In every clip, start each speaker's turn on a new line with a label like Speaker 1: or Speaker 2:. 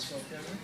Speaker 1: Okay.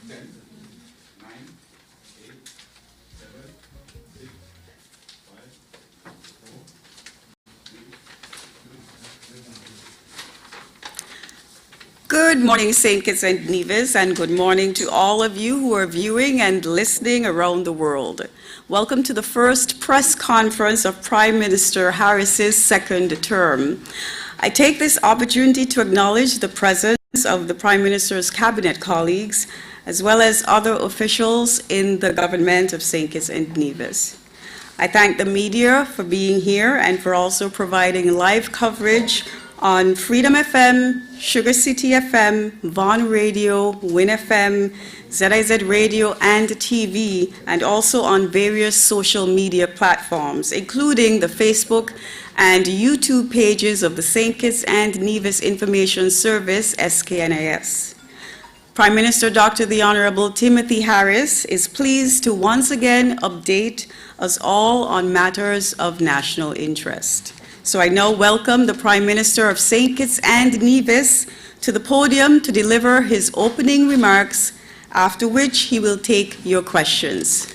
Speaker 1: 10, 9, 8, 7, 6, 5, 4, 3, 2.
Speaker 2: Good morning, St. Kitts and Nevis, and good morning to all of you who are viewing and listening around the world. Welcome to the first press conference of Prime Minister Harris's second term. I take this opportunity to acknowledge the presence of the Prime Minister's cabinet colleagues, as well as other officials in the government of St. Kitts and Nevis. I thank the media for being here and for also providing live coverage on Freedom FM, Sugar City FM, Vaughan Radio, Win FM, ZIZ Radio and TV, and also on various social media platforms, including the Facebook and YouTube pages of the St. Kitts and Nevis Information Service, SKNIS. Prime Minister Dr. the Honorable Timothy Harris is pleased to once again update us all on matters of national interest. So I now welcome the Prime Minister of St. Kitts and Nevis to the podium to deliver his opening remarks, after which he will take your questions.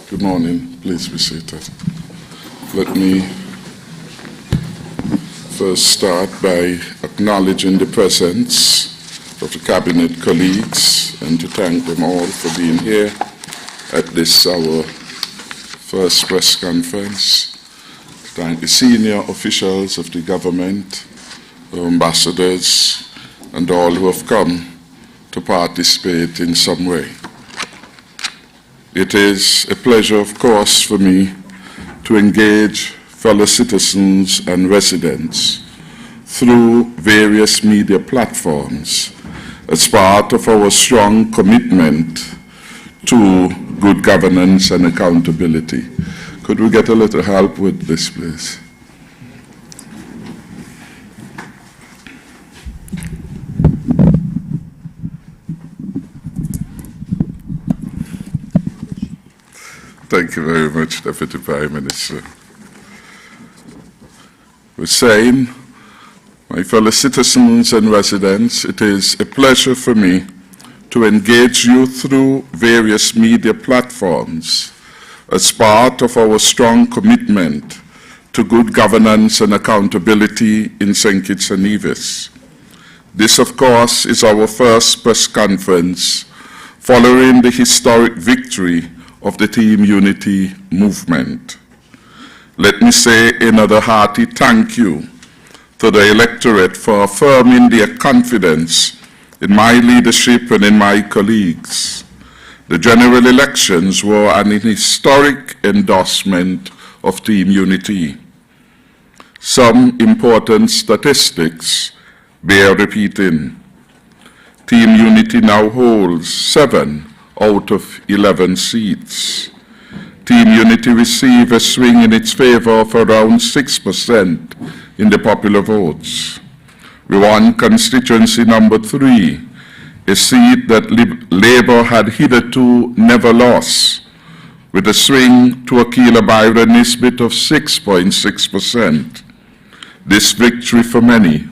Speaker 3: Good morning. Please be seated. Let me first start by acknowledging the presence of the Cabinet colleagues and to thank them all for being here at this, our first press conference. Thank the senior officials of the government, the ambassadors, and all who have come to participate in some way. It is a pleasure, of course, for me to engage fellow citizens and residents through various media platforms as part of our strong commitment to good governance and accountability. Could we get a little help with this, please? Thank you very much, Deputy Prime Minister. We're saying, my fellow citizens and residents, it is a pleasure for me to engage you through various media platforms as part of our strong commitment to good governance and accountability in St. Kitts and Nevis. This, of course, is our first press conference following the historic victory of the Team Unity movement. Let me say another hearty thank you to the electorate for affirming their confidence in my leadership and in my colleagues. The general elections were an historic endorsement of Team Unity. Some important statistics bear repeating. Team Unity now holds 7 out of 11 seats. Team Unity received a swing in its favor of around 6% in the popular votes. We won constituency number 3, a seat that Labour had hitherto never lost, with a swing to Akila Byron Nisbet of 6.6%. This victory for many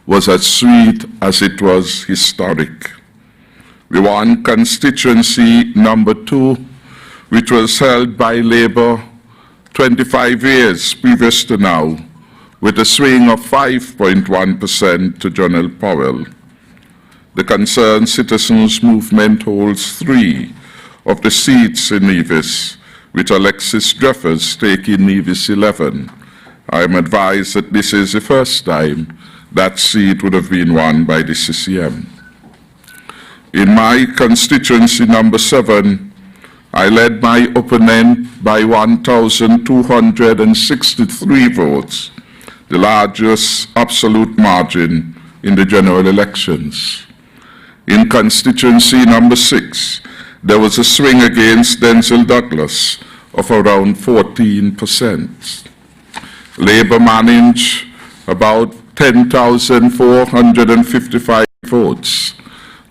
Speaker 3: was as sweet as it was historic. We won constituency number 2, which was held by Labour 25 years previous to now, with a swing of 5.1% to John L. Powell. The Concerned Citizens Movement holds 3 of the seats in Nevis, with Alexis Jeffers taking Nevis 11. I am advised that this is the first time that seat would have been won by the CCM. In my constituency number 7, I led my opponent by 1,263 votes, the largest absolute margin in the general elections. In constituency number 6, there was a swing against Denzel Douglas of around 14%. Labour managed about 10,455 votes,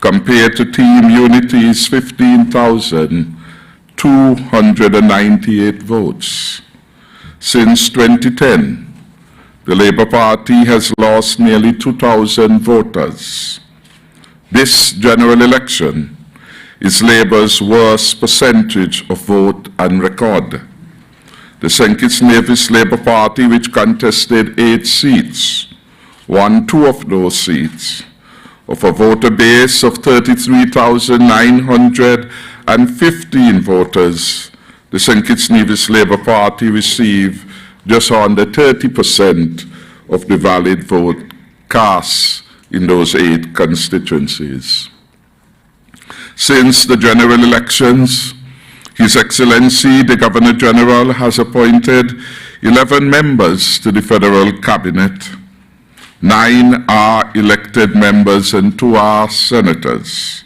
Speaker 3: compared to Team Unity's 15,298 votes. Since 2010, the Labour Party has lost nearly 2,000 voters. This general election is Labour's worst percentage of vote on record. The St. Kitts Nevis Labour Party, which contested 8 seats, won 2 of those seats. Of a voter base of 33,915 voters, the St. Kitts Nevis Labour Party received just under 30% of the valid vote cast in those 8 constituencies. Since the general elections, His Excellency the Governor General has appointed 11 members to the Federal Cabinet. 9 are elected members and 2 are senators.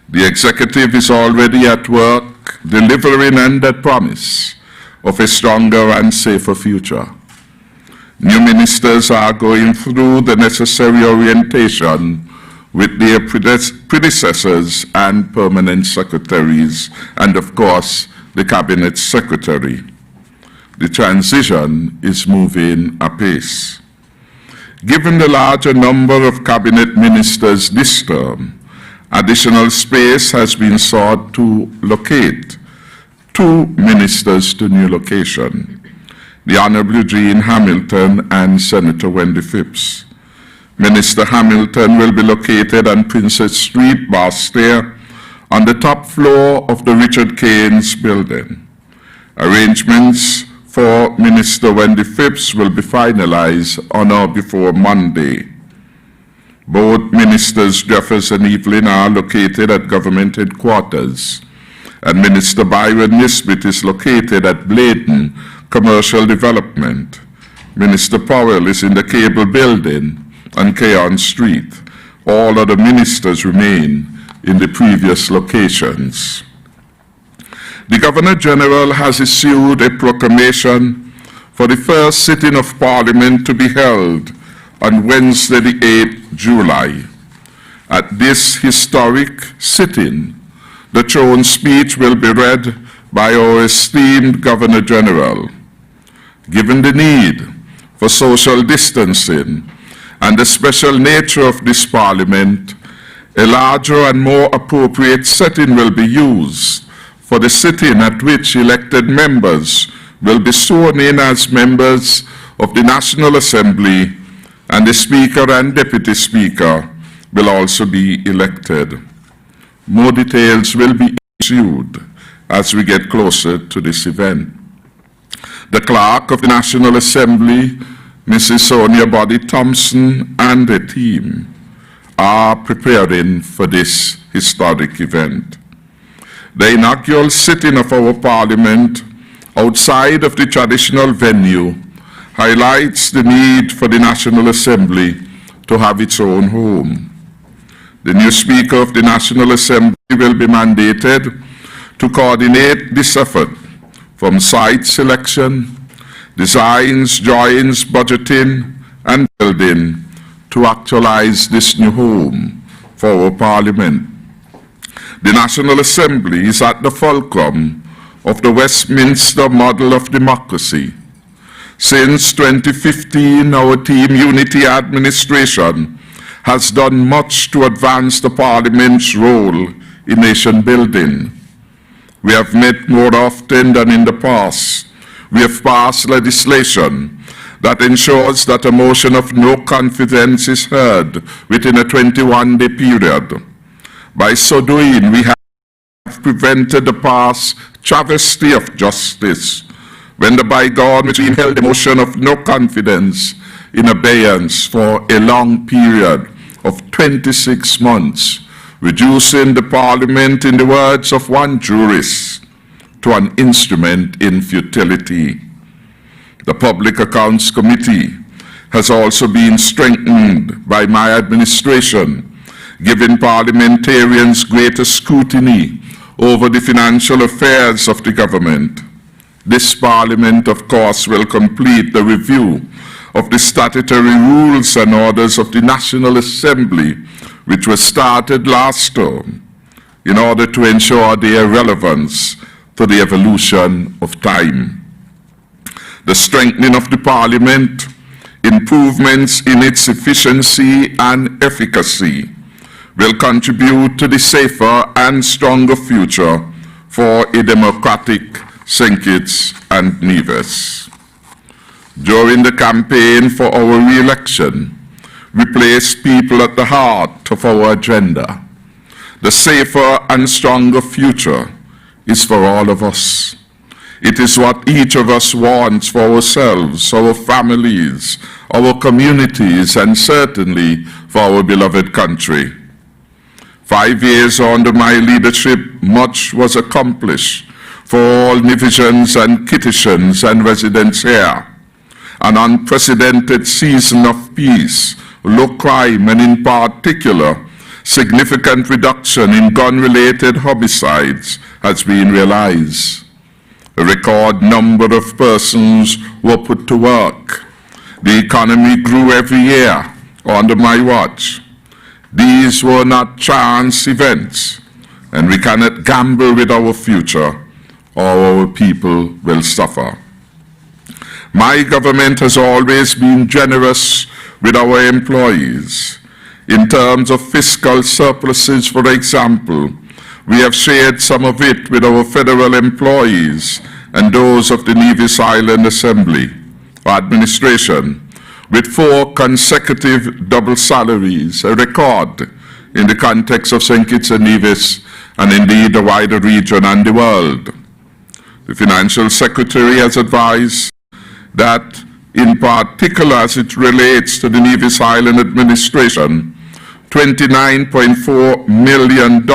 Speaker 3: The executive is already at work delivering on that promise of a stronger and safer future. New ministers are going through the necessary orientation with their predecessors and permanent secretaries, and of course, the cabinet secretary. The transition is moving apace. Given the larger number of cabinet ministers this term, additional space has been sought to locate 2 ministers to new location, the Honorable Jean Hamilton and Senator Wendy Phipps. Minister Hamilton will be located on Princess Street, Barstair, on the top floor of the Richard Keynes building. Arrangements for Minister Wendy Phipps will be finalized on or before Monday. Both Ministers Jeffers and Evelyn are located at government headquarters, and Minister Byron Nisbet is located at Bladen Commercial Development. Minister Powell is in the Cable Building on Keon Street. All other ministers remain in the previous locations. The Governor General has issued a proclamation for the first sitting of Parliament to be held on Wednesday, the 8th July. At this historic sitting, the throne speech will be read by our esteemed Governor General. Given the need for social distancing and the special nature of this Parliament, a larger and more appropriate setting will be used for the sitting at which elected members will be sworn in as members of the National Assembly, and the Speaker and Deputy Speaker will also be elected. More details will be issued as we get closer to this event. The Clerk of the National Assembly, Mrs. Sonia Body Thompson, and the team are preparing for this historic event. The inaugural sitting of our Parliament outside of the traditional venue highlights the need for the National Assembly to have its own home. The new Speaker of the National Assembly will be mandated to coordinate this effort from site selection, designs, drawings, budgeting, and building to actualize this new home for our Parliament. The National Assembly is at the fulcrum of the Westminster model of democracy. Since 2015, our Team Unity administration has done much to advance the Parliament's role in nation building. We have met more often than in the past. We have passed legislation that ensures that a motion of no confidence is heard within a 21-day period. By so doing, we have prevented the past travesty of justice, when the bygone regime held a motion of no confidence in abeyance for a long period of 26 months, reducing the Parliament, in the words of one jurist, to an instrument in futility. The Public Accounts Committee has also been strengthened by my administration, giving parliamentarians greater scrutiny over the financial affairs of the government. This Parliament, of course, will complete the review of the statutory rules and orders of the National Assembly, which was started last term, in order to ensure their relevance to the evolution of time. The strengthening of the Parliament, improvements in its efficiency and efficacy will contribute to the safer and stronger future for a democratic St. Kitts and Nevis. During the campaign for our re-election, we placed people at the heart of our agenda. The safer and stronger future is for all of us. It is what each of us wants for ourselves, our families, our communities, and certainly for our beloved country. 5 years under my leadership, much was accomplished for all Nevisians and Kittitians and residents here. An unprecedented season of peace, low crime, and in particular, significant reduction in gun-related homicides has been realized. A record number of persons were put to work. The economy grew every year under my watch. These were not chance events, and we cannot gamble with our future, or our people will suffer. My government has always been generous with our employees. In terms of fiscal surpluses, for example, we have shared some of it with our federal employees and those of the Nevis Island Assembly or administration, with 4 consecutive double salaries, a record in the context of St. Kitts and Nevis and indeed the wider region and the world. The Financial Secretary has advised that, in particular as it relates to the Nevis Island administration, $29.4 million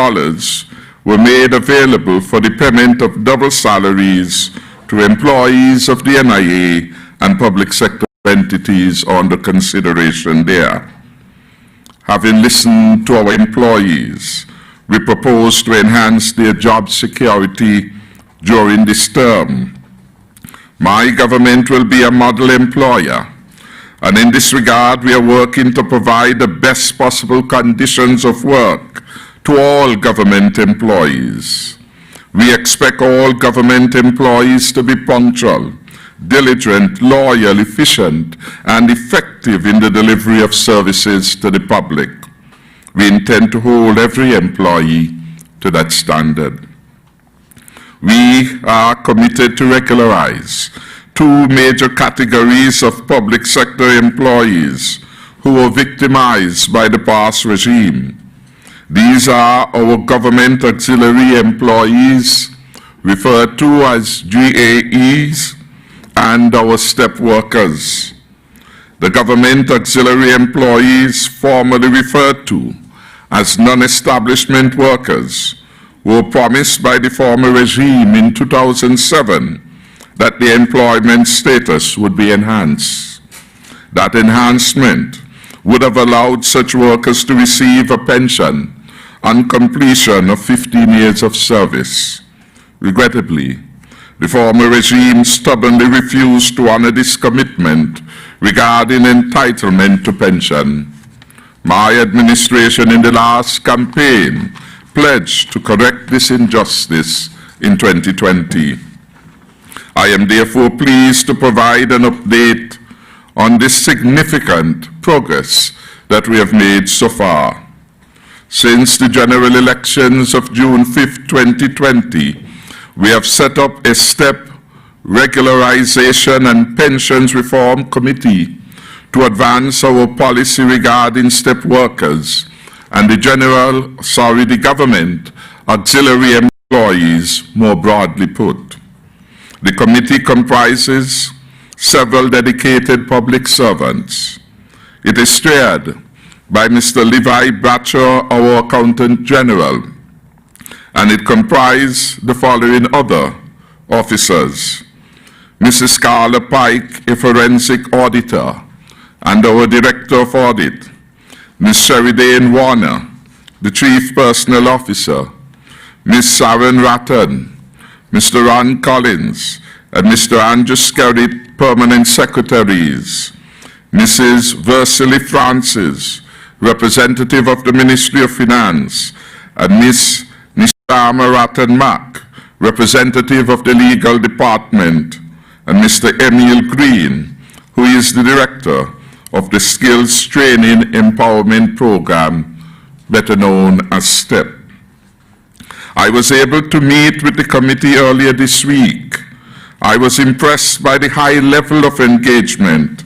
Speaker 3: were made available for the payment of double salaries to employees of the NIA and public sector entities under consideration there. Having listened to our employees, we propose to enhance their job security during this term. My government will be a model employer, and in this regard, we are working to provide the best possible conditions of work to all government employees. We expect all government employees to be punctual, diligent, loyal, efficient, and effective in the delivery of services to the public. We intend to hold every employee to that standard. We are committed to regularize 2 major categories of public sector employees who were victimized by the past regime. These are our government auxiliary employees, referred to as GAEs, and our step workers. The government auxiliary employees, formerly referred to as non-establishment workers, were promised by the former regime in 2007 that the employment status would be enhanced. That enhancement would have allowed such workers to receive a pension on completion of 15 years of service. Regrettably, the former regime stubbornly refused to honor this commitment regarding entitlement to pension. My administration in the last campaign pledged to correct this injustice in 2020. I am therefore pleased to provide an update on this significant progress that we have made so far. Since the general elections of June 5, 2020, we have set up a STEP Regularization and Pensions Reform Committee to advance our policy regarding STEP workers and the government auxiliary employees more broadly put. The committee comprises several dedicated public servants. It is chaired by Mr. Levi Bradshaw, our Accountant General, and it comprises the following other officers: Mrs. Carla Pike, a forensic auditor, and our Director of Audit, Ms. Sheridane Warner, the Chief Personnel Officer, Ms. Sharon Ratton, Mr. Ron Collins, and Mr. Andrew Skerritt, Permanent Secretaries. Mrs. Versily Francis, representative of the Ministry of Finance, and Ms. Nishama Ratan-Mack, representative of the Legal Department, and Mr. Emil Green, who is the director of the Skills Training Empowerment Program, better known as STEP. I was able to meet with the committee earlier this week. I was impressed by the high level of engagement,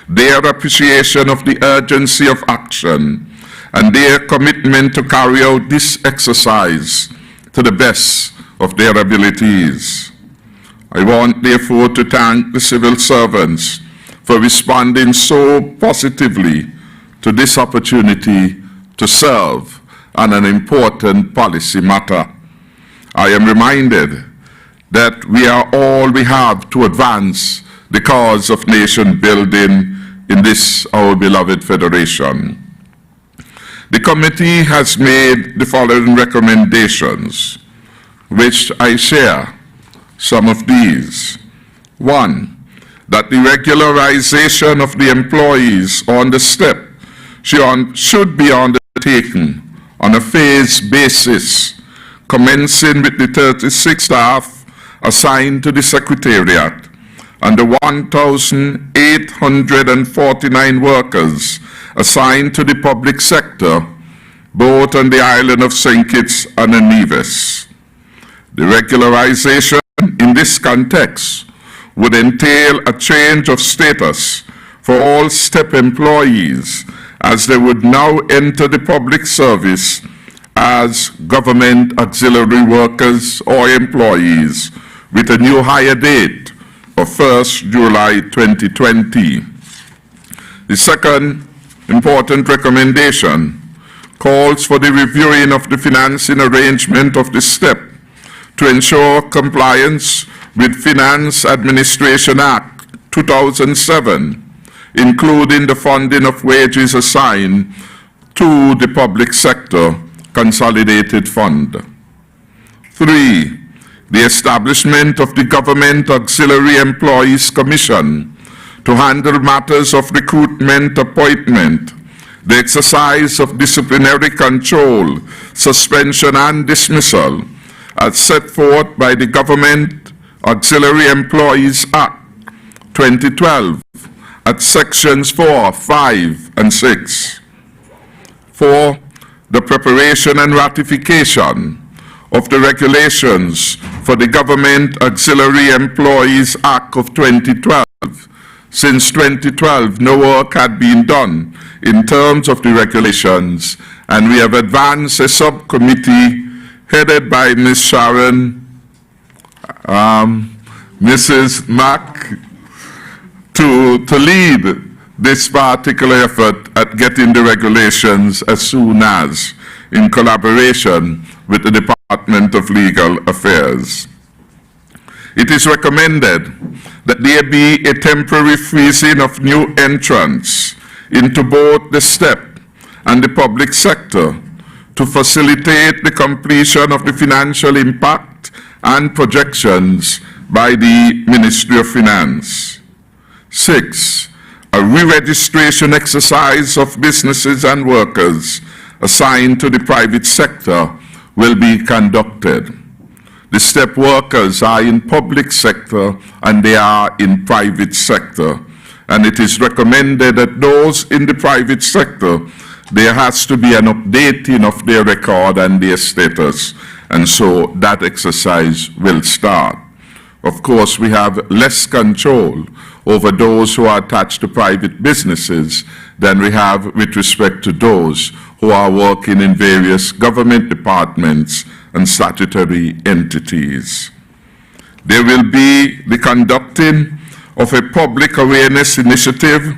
Speaker 3: their appreciation of the urgency of action, and their commitment to carry out this exercise to the best of their abilities. I want, therefore, to thank the civil servants for responding so positively to this opportunity to serve on an important policy matter. I am reminded that we are all we have to advance the cause of nation building in this, our beloved federation. The committee has made the following recommendations, which I share some of these. 1, that the regularization of the employees on the STEP should be undertaken on a phased basis, commencing with the 36 staff assigned to the Secretariat and the 1,849 workers assigned to the public sector, both on the island of St. Kitts and Nevis. The regularization in this context would entail a change of status for all STEP employees, as they would now enter the public service as government auxiliary workers or employees with a new hire date of 1st July 2020. The second important recommendation calls for the reviewing of the financing arrangement of the STEP to ensure compliance with Finance Administration Act 2007, including the funding of wages assigned to the public sector consolidated fund. 3, the establishment of the Government Auxiliary Employees Commission to handle matters of recruitment, appointment, the exercise of disciplinary control, suspension and dismissal, as set forth by the Government Auxiliary Employees Act 2012 at sections 4, 5, and 6. 4, the preparation and ratification of the regulations for the Government Auxiliary Employees Act of 2012. Since 2012, no work had been done in terms of the regulations, and we have advanced a subcommittee headed by Ms. Sharon, Mrs. Mack, to lead this particular effort at getting the regulations as soon as, in collaboration with the Department of Legal Affairs. It is recommended that there be a temporary freezing of new entrants into both the STEP and the public sector to facilitate the completion of the financial impact and projections by the Ministry of Finance. 6, a re-registration exercise of businesses and workers assigned to the private sector will be conducted. The STEP workers are in public sector and they are in private sector. And it is recommended that those in the private sector, there has to be an updating of their record and their status. And so that exercise will start. Of course, we have less control over those who are attached to private businesses than we have with respect to those who are working in various government departments and statutory entities. There will be the conducting of a public awareness initiative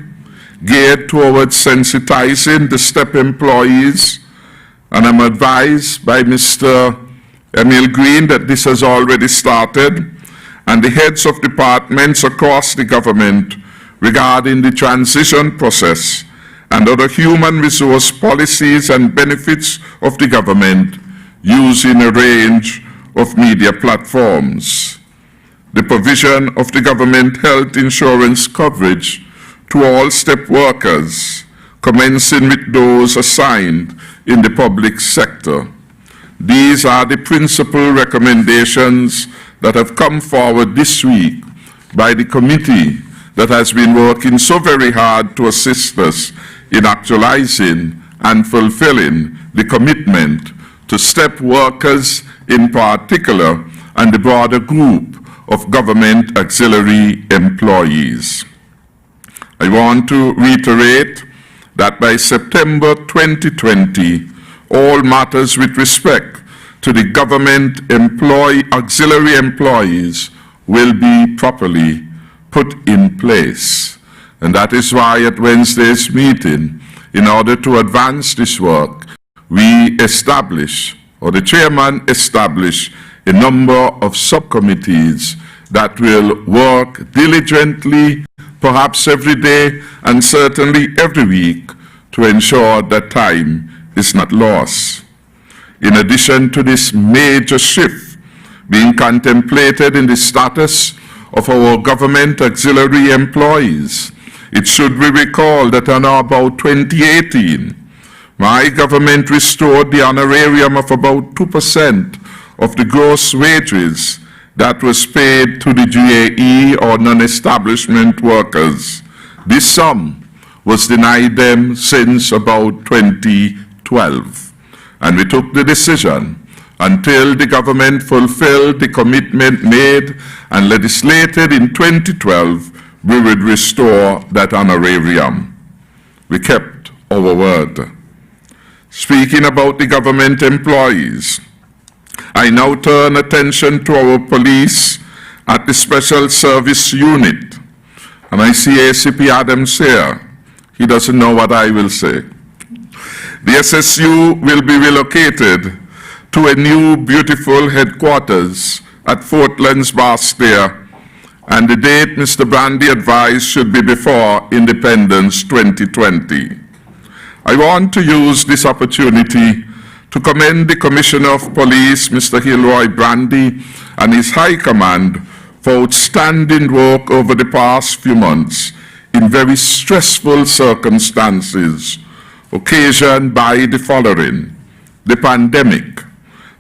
Speaker 3: geared towards sensitizing the STEP employees, and I'm advised by Mr. Emil Green that this has already started, and the heads of departments across the government regarding the transition process and other human resource policies and benefits of the government using a range of media platforms. The provision of the government health insurance coverage to all step workers, commencing with those assigned in the public sector. These are the principal recommendations that have come forward this week by the committee that has been working so very hard to assist us in actualizing and fulfilling the commitment to step workers in particular and the broader group of government auxiliary employees. I want to reiterate that by September 2020, all matters with respect to the government auxiliary employees will be properly put in place. And that is why at Wednesday's meeting, in order to advance this work, we establish, or the chairman established, a number of subcommittees that will work diligently, perhaps every day and certainly every week, to ensure that time is not lost. In addition to this major shift being contemplated in the status of our government auxiliary employees, it should be recalled that in about 2018, my government restored the honorarium of about 2% of the gross wages that was paid to the GAE or non-establishment workers. This sum was denied them since about 2012. And we took the decision until the government fulfilled the commitment made and legislated in 2012, we would restore that honorarium. We kept our word. Speaking about the government employees, I now turn attention to our police at the Special Service Unit. And I see ACP Adams here. He doesn't know what I will say. The SSU will be relocated to a new beautiful headquarters at Fort Lansbastia, and the date Mr. Brandy advised should be before Independence 2020. I want to use this opportunity to commend the Commissioner of Police, Mr. Gilroy Brandy, and his High Command for outstanding work over the past few months in very stressful circumstances, occasioned by the following: the pandemic,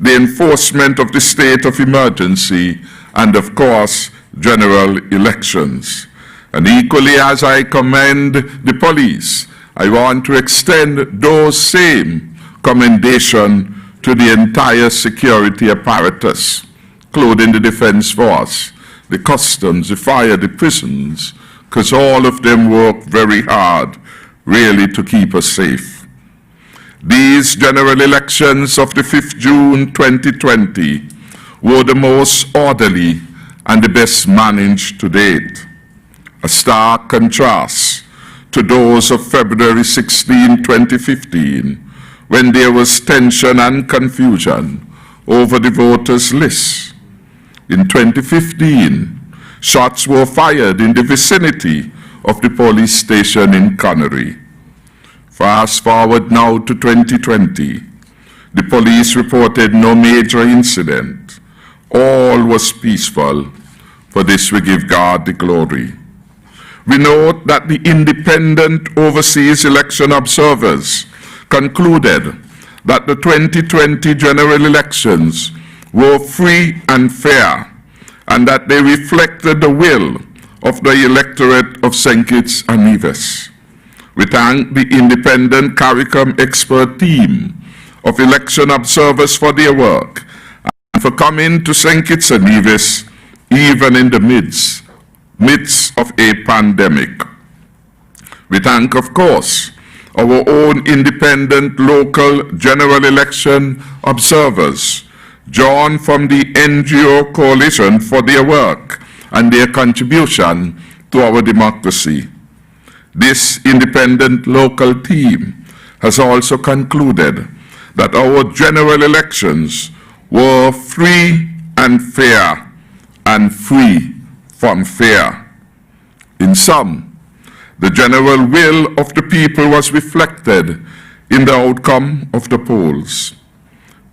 Speaker 3: the enforcement of the state of emergency, and of course, general elections. And equally as I commend the police, I want to extend those same commendation to the entire security apparatus, including the Defense Force, the Customs, the Fire, the prisons, because all of them work very hard, really, to keep us safe. These general elections of the 5th June 2020 were the most orderly and the best managed to date. A stark contrast to those of February 16, 2015, when there was tension and confusion over the voters' list. In 2015, shots were fired in the vicinity of the police station in Connery. Fast forward now to 2020. The police reported no major incident. All was peaceful. For this we give God the glory. We note that the independent overseas election observers concluded that the 2020 general elections were free and fair, and that they reflected the will of the electorate of St. Kitts and Nevis. We thank the independent CARICOM expert team of election observers for their work and for coming to St. Kitts and Nevis even in the midst of a pandemic. We thank, of course, our own independent local general election observers, drawn from the NGO coalition, for their work and their contribution to our democracy. This independent local team has also concluded that our general elections were free and fair and free from fear. In sum, the general will of the people was reflected in the outcome of the polls.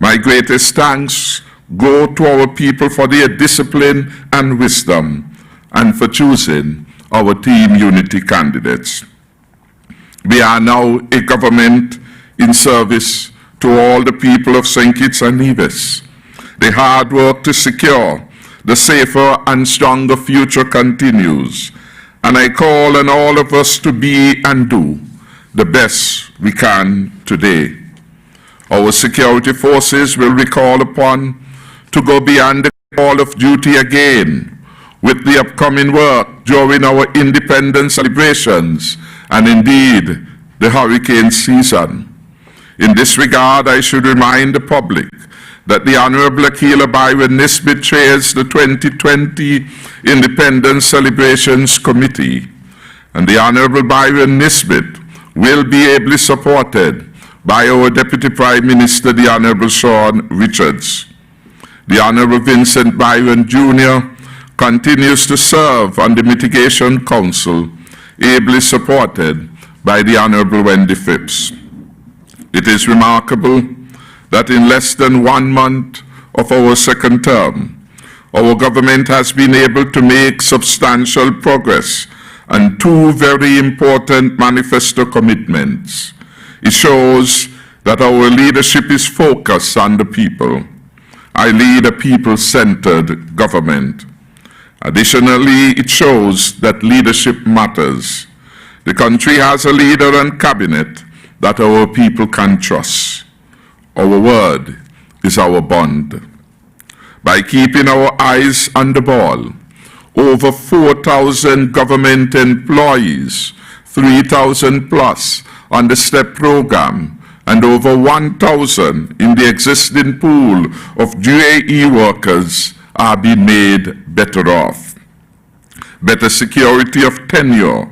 Speaker 3: My greatest thanks go to our people for their discipline and wisdom, and for choosing our Team Unity candidates. We are now a government in service to all the people of St. Kitts and Nevis. The hard work to secure the safer and stronger future continues, and I call on all of us to be and do the best we can today. Our security forces will be called upon to go beyond the call of duty again with the upcoming work during our independence celebrations and indeed the hurricane season. In this regard, I should remind the public that the Honorable Akila Byron Nisbet chairs the 2020 Independence Celebrations Committee, and the Honorable Byron Nisbet will be ably supported by our Deputy Prime Minister, the Honorable Sean Richards. The Honorable Vincent Byron Jr. continues to serve on the Mitigation Council, ably supported by the Honorable Wendy Phipps. It is remarkable that in less than 1 month of our second term, our government has been able to make substantial progress on 2 very important manifesto commitments. It shows that our leadership is focused on the people. I lead a people-centered government. Additionally, it shows that leadership matters. The country has a leader and cabinet that our people can trust. Our word is our bond. By keeping our eyes on the ball, over 4,000 government employees, 3,000 plus on the STEP program, and over 1,000 in the existing pool of GAE workers are being made better off. Better security of tenure,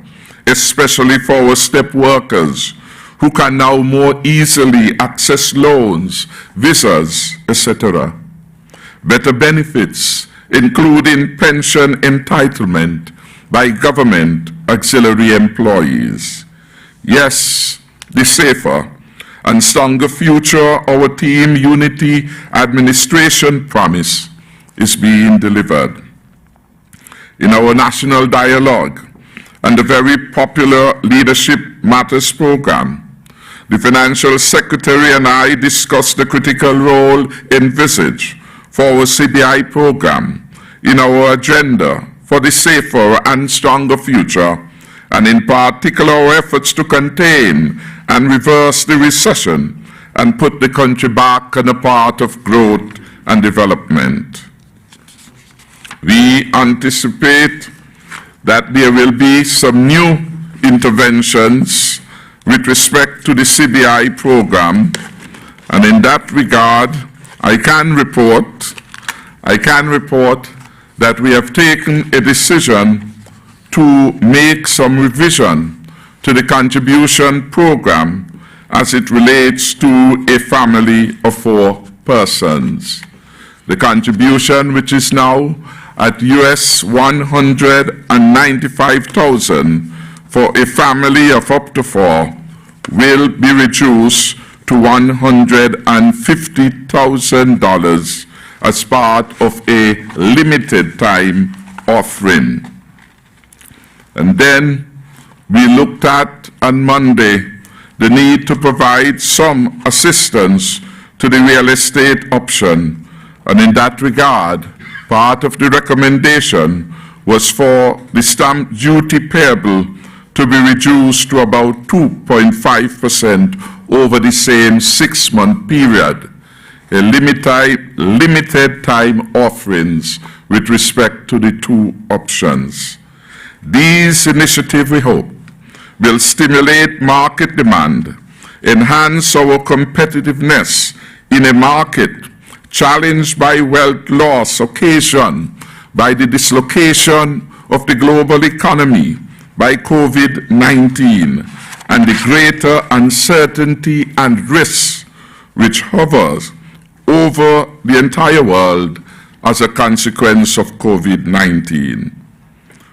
Speaker 3: especially for our STEP workers, who can now more easily access loans, visas, etc. Better benefits, including pension entitlement by government auxiliary employees. Yes, the safer and stronger future our Team Unity administration promise is being delivered. In our national dialogue and the very popular Leadership Matters program, the Financial Secretary and I discussed the critical role envisaged for our CBI program in our agenda for the safer and stronger future, and in particular our efforts to contain and reverse the recession and put the country back on a path of growth and development. We anticipate that there will be some new interventions with respect to the CBI program, and in that regard, I can report that we have taken a decision to make some revision to the contribution program as it relates to a family of 4 persons. The contribution, which is now at US $195,000 for a family of up to 4, will be reduced to $150,000 as part of a limited time offering. And then we looked at on Monday the need to provide some assistance to the real estate option, and in that regard, part of the recommendation was for the stamp duty payable to be reduced to about 2.5% over the same 6-month period, a limited time offerings with respect to the 2 options. These initiatives, we hope, will stimulate market demand, enhance our competitiveness in a market challenged by wealth loss occasioned by the dislocation of the global economy by COVID-19 and the greater uncertainty and risk which hovers over the entire world as a consequence of COVID-19.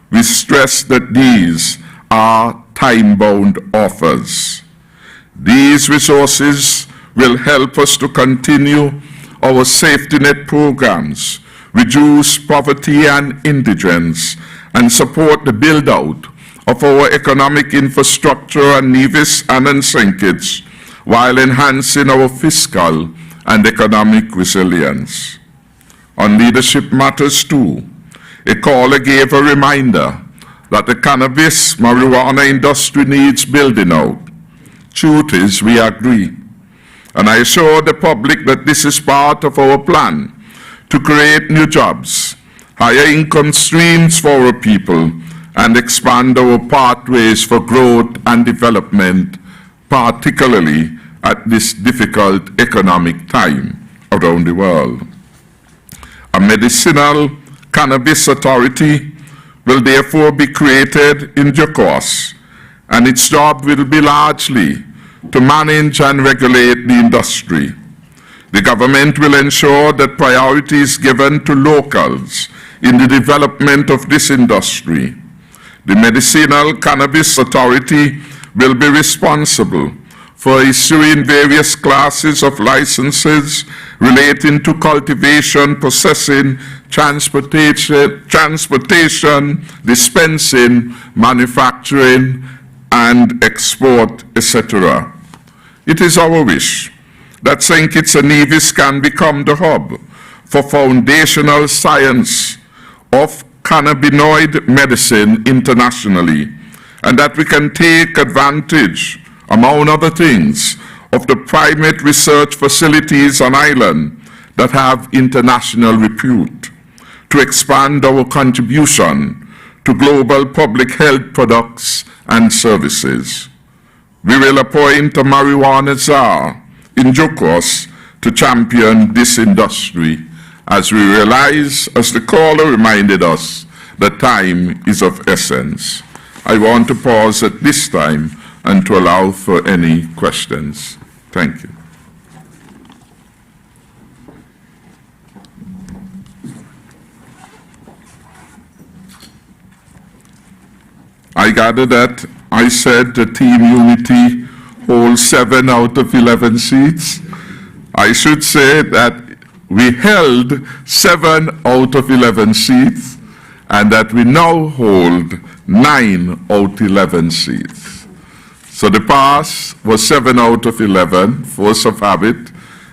Speaker 3: We stress that these are time-bound offers. These resources will help us to continue our safety net programs, reduce poverty and indigence, and support the build-out of our economic infrastructure and Nevis and St. Kitts, while enhancing our fiscal and economic resilience. On leadership matters too, a caller gave a reminder that the cannabis marijuana industry needs building out. Truth is, we agree. And I assure the public that this is part of our plan to create new jobs, higher income streams for our people, and expand our pathways for growth and development, particularly at this difficult economic time around the world. A medicinal cannabis authority will therefore be created in due course, and its job will be largely to manage and regulate the industry. The government will ensure that priority is given to locals in the development of this industry. The Medicinal Cannabis Authority will be responsible for issuing various classes of licenses relating to cultivation, processing, transportation, dispensing, manufacturing, and export, etc. It is our wish that St. Kitts and Nevis can become the hub for foundational science of cannabinoid medicine internationally, and that we can take advantage, among other things, of the private research facilities on island that have international repute to expand our contribution to global public health products and services. We will appoint a marijuana czar in due course to champion this industry, as we realize, as the caller reminded us, that time is of essence. I want to pause at this time and to allow for any questions. Thank you. I gather that I said the Team Unity holds 7 out of 11 seats. I should say that we held 7 out of 11 seats and that we now hold 9 out of 11 seats. So the past was 7 out of 11, force of habit,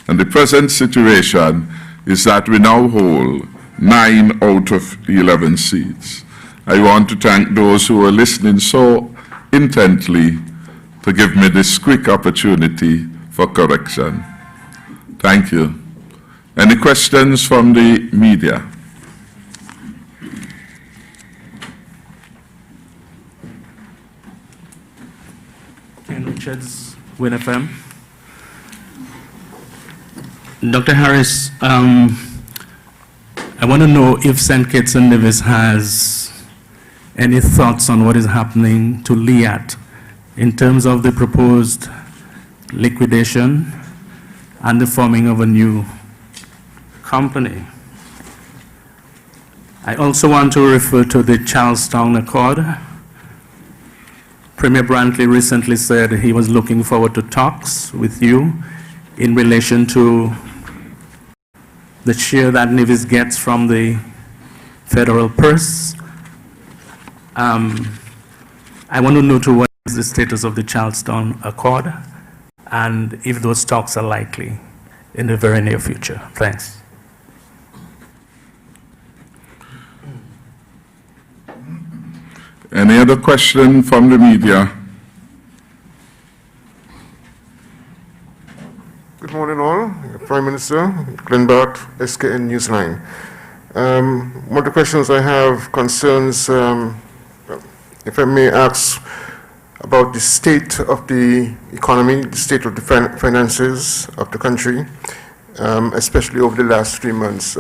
Speaker 3: and the present situation is that we now hold 9 out of 11 seats. I want to thank those who are listening so intently to give me this quick opportunity for correction. Thank you. Any questions from the media?
Speaker 4: Ken Richards, Win FM. Dr. Harris, I want to know if St. Kitts and Nevis has any thoughts on what is happening to LIAT in terms of the proposed liquidation and the forming of a new company. I also want to refer to the Charlestown Accord. Premier Brantley recently said he was looking forward to talks with you in relation to the share that Nevis gets from the federal purse. I want to know what is the status of the Charlestown Accord and if those talks are likely in the very near future. Thanks.
Speaker 3: Any other question from the media?
Speaker 5: Good morning all. Prime Minister, Glenn Bart, SKN Newsline. One of the questions I have concerns, if I may ask, about the state of the economy, the state of the finances of the country, especially over the last 3 months.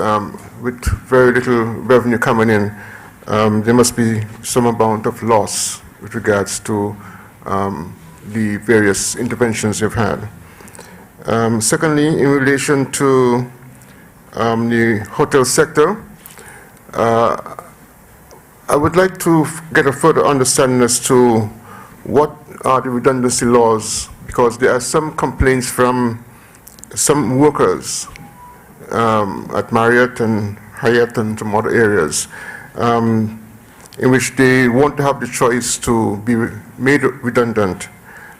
Speaker 5: With very little revenue coming in, there must be some amount of loss with regards to the various interventions you've had. Secondly, in relation to the hotel sector, I would like to get a further understanding as to what are the redundancy laws, because there are some complaints from some workers at Marriott and Hyatt and some other areas in which they want to have the choice to be made redundant.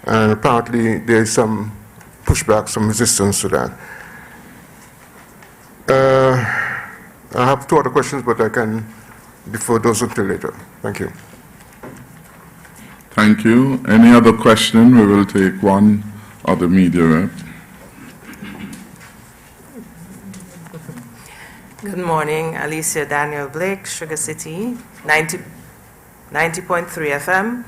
Speaker 5: And apparently there is some pushback, some resistance to that. I have two other questions, but I can defer those until later. Thank you.
Speaker 3: Thank you. Any other question? We will take one other media rep.
Speaker 6: Good morning, Alicia Daniel Blake, Sugar City, 90.3 FM.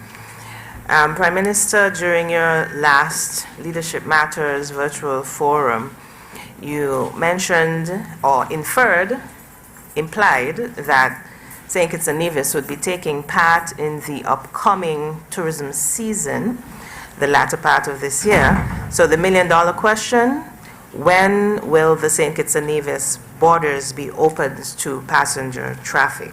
Speaker 6: Prime Minister, during your last Leadership Matters virtual forum, you mentioned or implied that St. Kitts and Nevis would be taking part in the upcoming tourism season, the latter part of this year. So the million-dollar question, when will the St. Kitts and Nevis borders be opened to passenger traffic?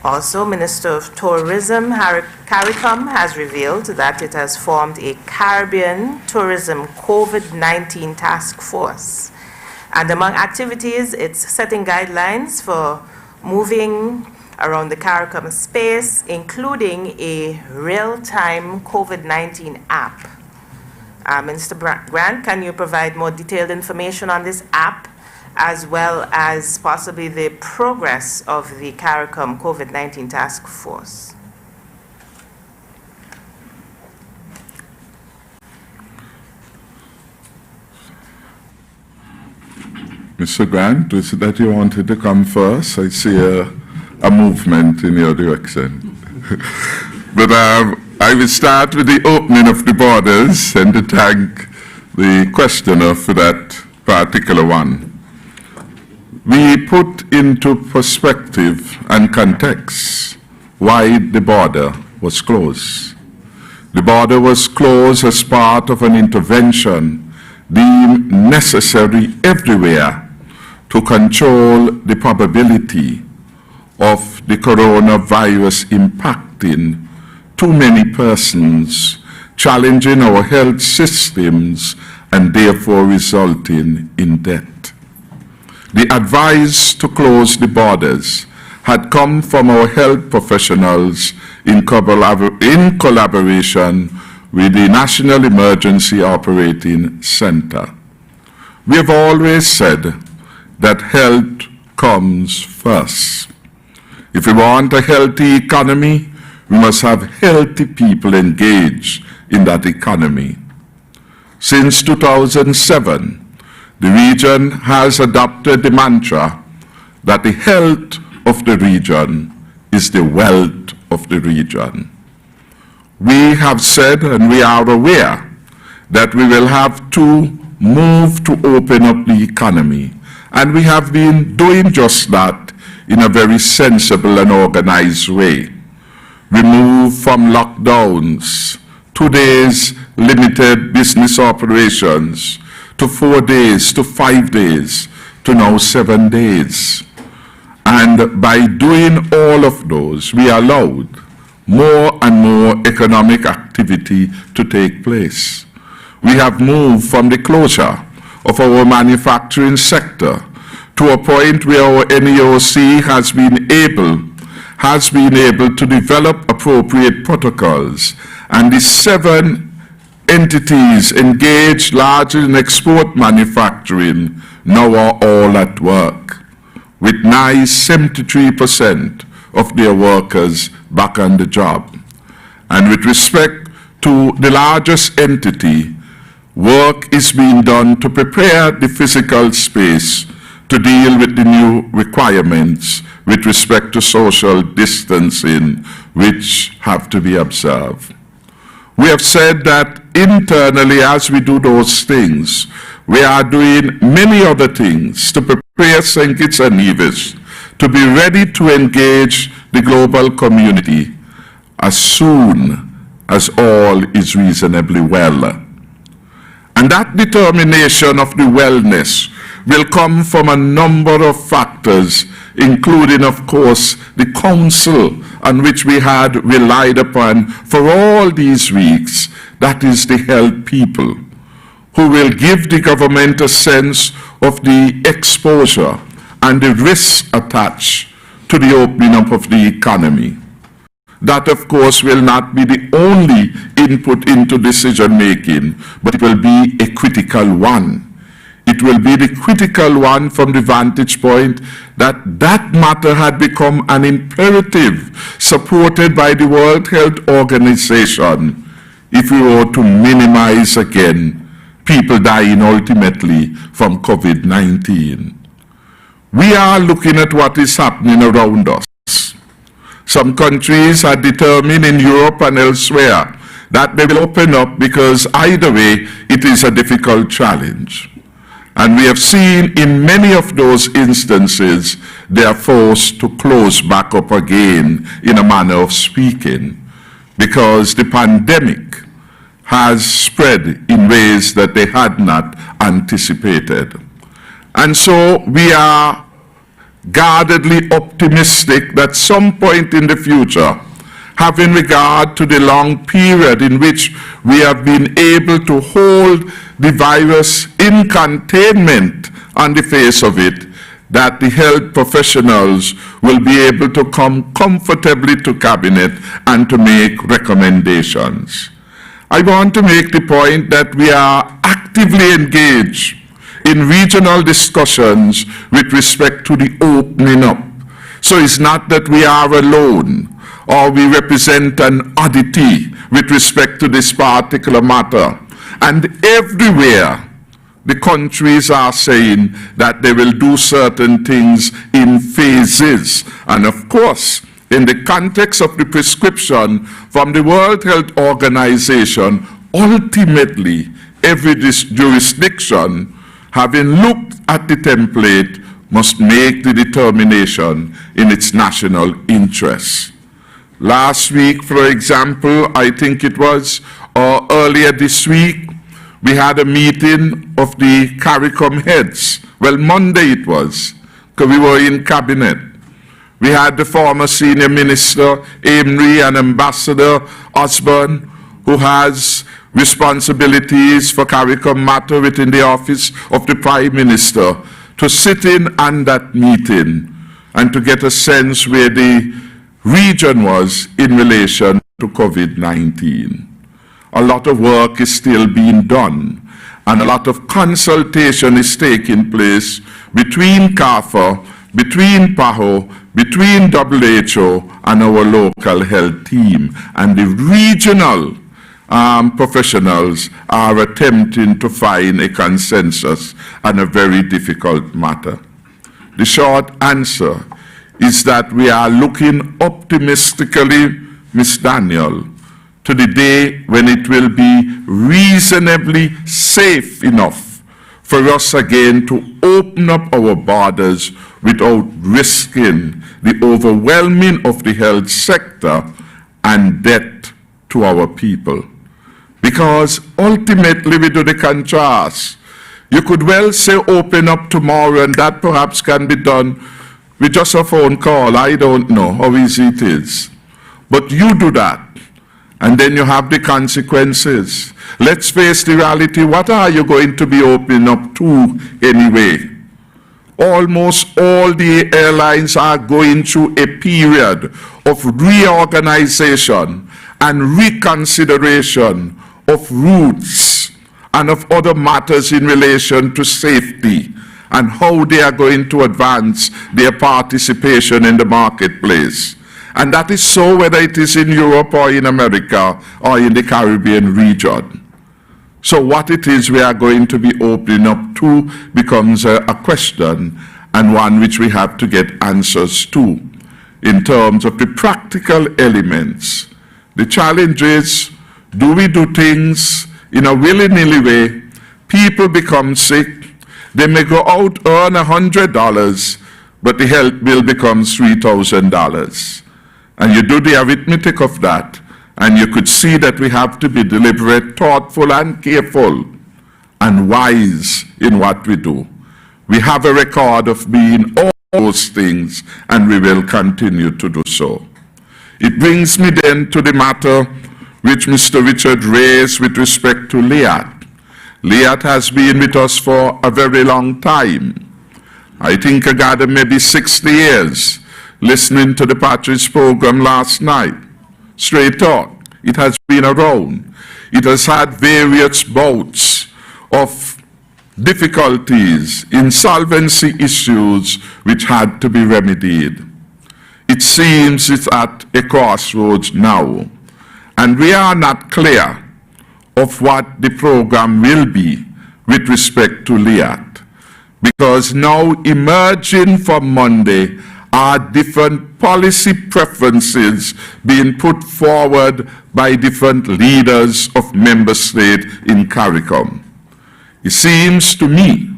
Speaker 6: Also, Minister of Tourism, CARICOM, has revealed that it has formed a Caribbean Tourism COVID-19 task force. And among activities, it's setting guidelines for moving around the CARICOM space, including a real-time COVID-19 app. Minister Grant, can you provide more detailed information on this app, as well as possibly the progress of the CARICOM COVID-19 task force?
Speaker 3: Mr. Grant, is it that you wanted to come first? I see a movement in your direction. But I will start with the opening of the borders and to thank the questioner for that particular one. We put into perspective and context why the border was closed. The border was closed as part of an intervention deemed necessary everywhere to control the probability of the coronavirus impacting too many persons, challenging our health systems, and therefore resulting in death. The advice to close the borders had come from our health professionals in collaboration with the National Emergency Operating Center. We have always said that health comes first. If we want a healthy economy, we must have healthy people engaged in that economy. Since 2007, the region has adopted the mantra that the health of the region is the wealth of the region. We have said, and we are aware, that we will have to move to open up the economy. And we have been doing just that in a very sensible and organized way. We move from lockdowns, 2 days limited business operations, to 4 days, to 5 days, to now 7 days. And by doing all of those, we allowed more and more economic activity to take place. We have moved from the closure of our manufacturing sector to a point where our NEOC has been able to develop appropriate protocols, and the 7 entities engaged largely in export manufacturing now are all at work, with nigh 73% of their workers back on the job. And with respect to the largest entity, work is being done to prepare the physical space to deal with the new requirements with respect to social distancing, which have to be observed. We have said that internally, as we do those things, we are doing many other things to prepare St. Kitts and Nevis to be ready to engage the global community as soon as all is reasonably well. And that determination of the wellness will come from a number of factors, including, of course, the council on which we had relied upon for all these weeks, that is the health people, who will give the government a sense of the exposure and the risks attached to the opening up of the economy. That, of course, will not be the only input into decision making, but it will be a critical one. It will be the critical one from the vantage point that that matter had become an imperative supported by the World Health Organization if we were to minimize again people dying ultimately from COVID-19. We are looking at what is happening around us. Some countries are determined in Europe and elsewhere that they will open up because either way it is a difficult challenge. And we have seen in many of those instances, they are forced to close back up again, in a manner of speaking, because the pandemic has spread in ways that they had not anticipated. And so we are guardedly optimistic that some point in the future, having regard to the long period in which we have been able to hold the virus in containment on the face of it, that the health professionals will be able to come comfortably to cabinet and to make recommendations. I want to make the point that we are actively engaged in regional discussions with respect to the opening up. So it's not that we are alone or we represent an oddity with respect to this particular matter. And everywhere the countries are saying that they will do certain things in phases. And of course, in the context of the prescription from the World Health Organization, ultimately every jurisdiction, having looked at the template, must make the determination in its national interests. Last week, for example, I think it was, or earlier this week, we had a meeting of the CARICOM heads. Well, Monday it was, because we were in cabinet. We had the former senior minister, Amory, and Ambassador Osborne, who has responsibilities for CARICOM matter within the office of the Prime Minister, to sit in on that meeting and to get a sense where the region was in relation to COVID-19. A lot of work is still being done, and a lot of consultation is taking place between CARPHA, between PAHO, between WHO and our local health team. And the regional professionals are attempting to find a consensus on a very difficult matter. The short answer is that we are looking optimistically, Ms. Daniel, to the day when it will be reasonably safe enough for us again to open up our borders without risking the overwhelming of the health sector and death to our people. Because ultimately we do the contrast. You could well say open up tomorrow, and that perhaps can be done with just a phone call. I don't know how easy it is. But you do that, and then you have the consequences. Let's face the reality. What are you going to be opening up to anyway? Almost all the airlines are going through a period of reorganization and reconsideration of routes and of other matters in relation to safety and how they are going to advance their participation in the marketplace. And that is so whether it is in Europe or in America or in the Caribbean region. So what it is we are going to be opening up to becomes a question, and one which we have to get answers to in terms of the practical elements. The challenge is, do we do things in a willy-nilly way? People become sick. They may go out, earn $100, but the health bill becomes $3,000. And you do the arithmetic of that, and you could see that we have to be deliberate, thoughtful, and careful, and wise in what we do. We have a record of being all those things, and we will continue to do so. It brings me then to the matter which Mr. Richard raised with respect to LEAT. LEAT has been with us for a very long time. I think I gather maybe 60 years. listening to the Patrick's program last night. Straight talk, it has been around. It has had various bouts of difficulties, insolvency issues which had to be remedied. It seems it's at a crossroads now, and we are not clear of what the program will be with respect to LEAT, because now emerging from Monday are different policy preferences being put forward by different leaders of member states in CARICOM. It seems to me,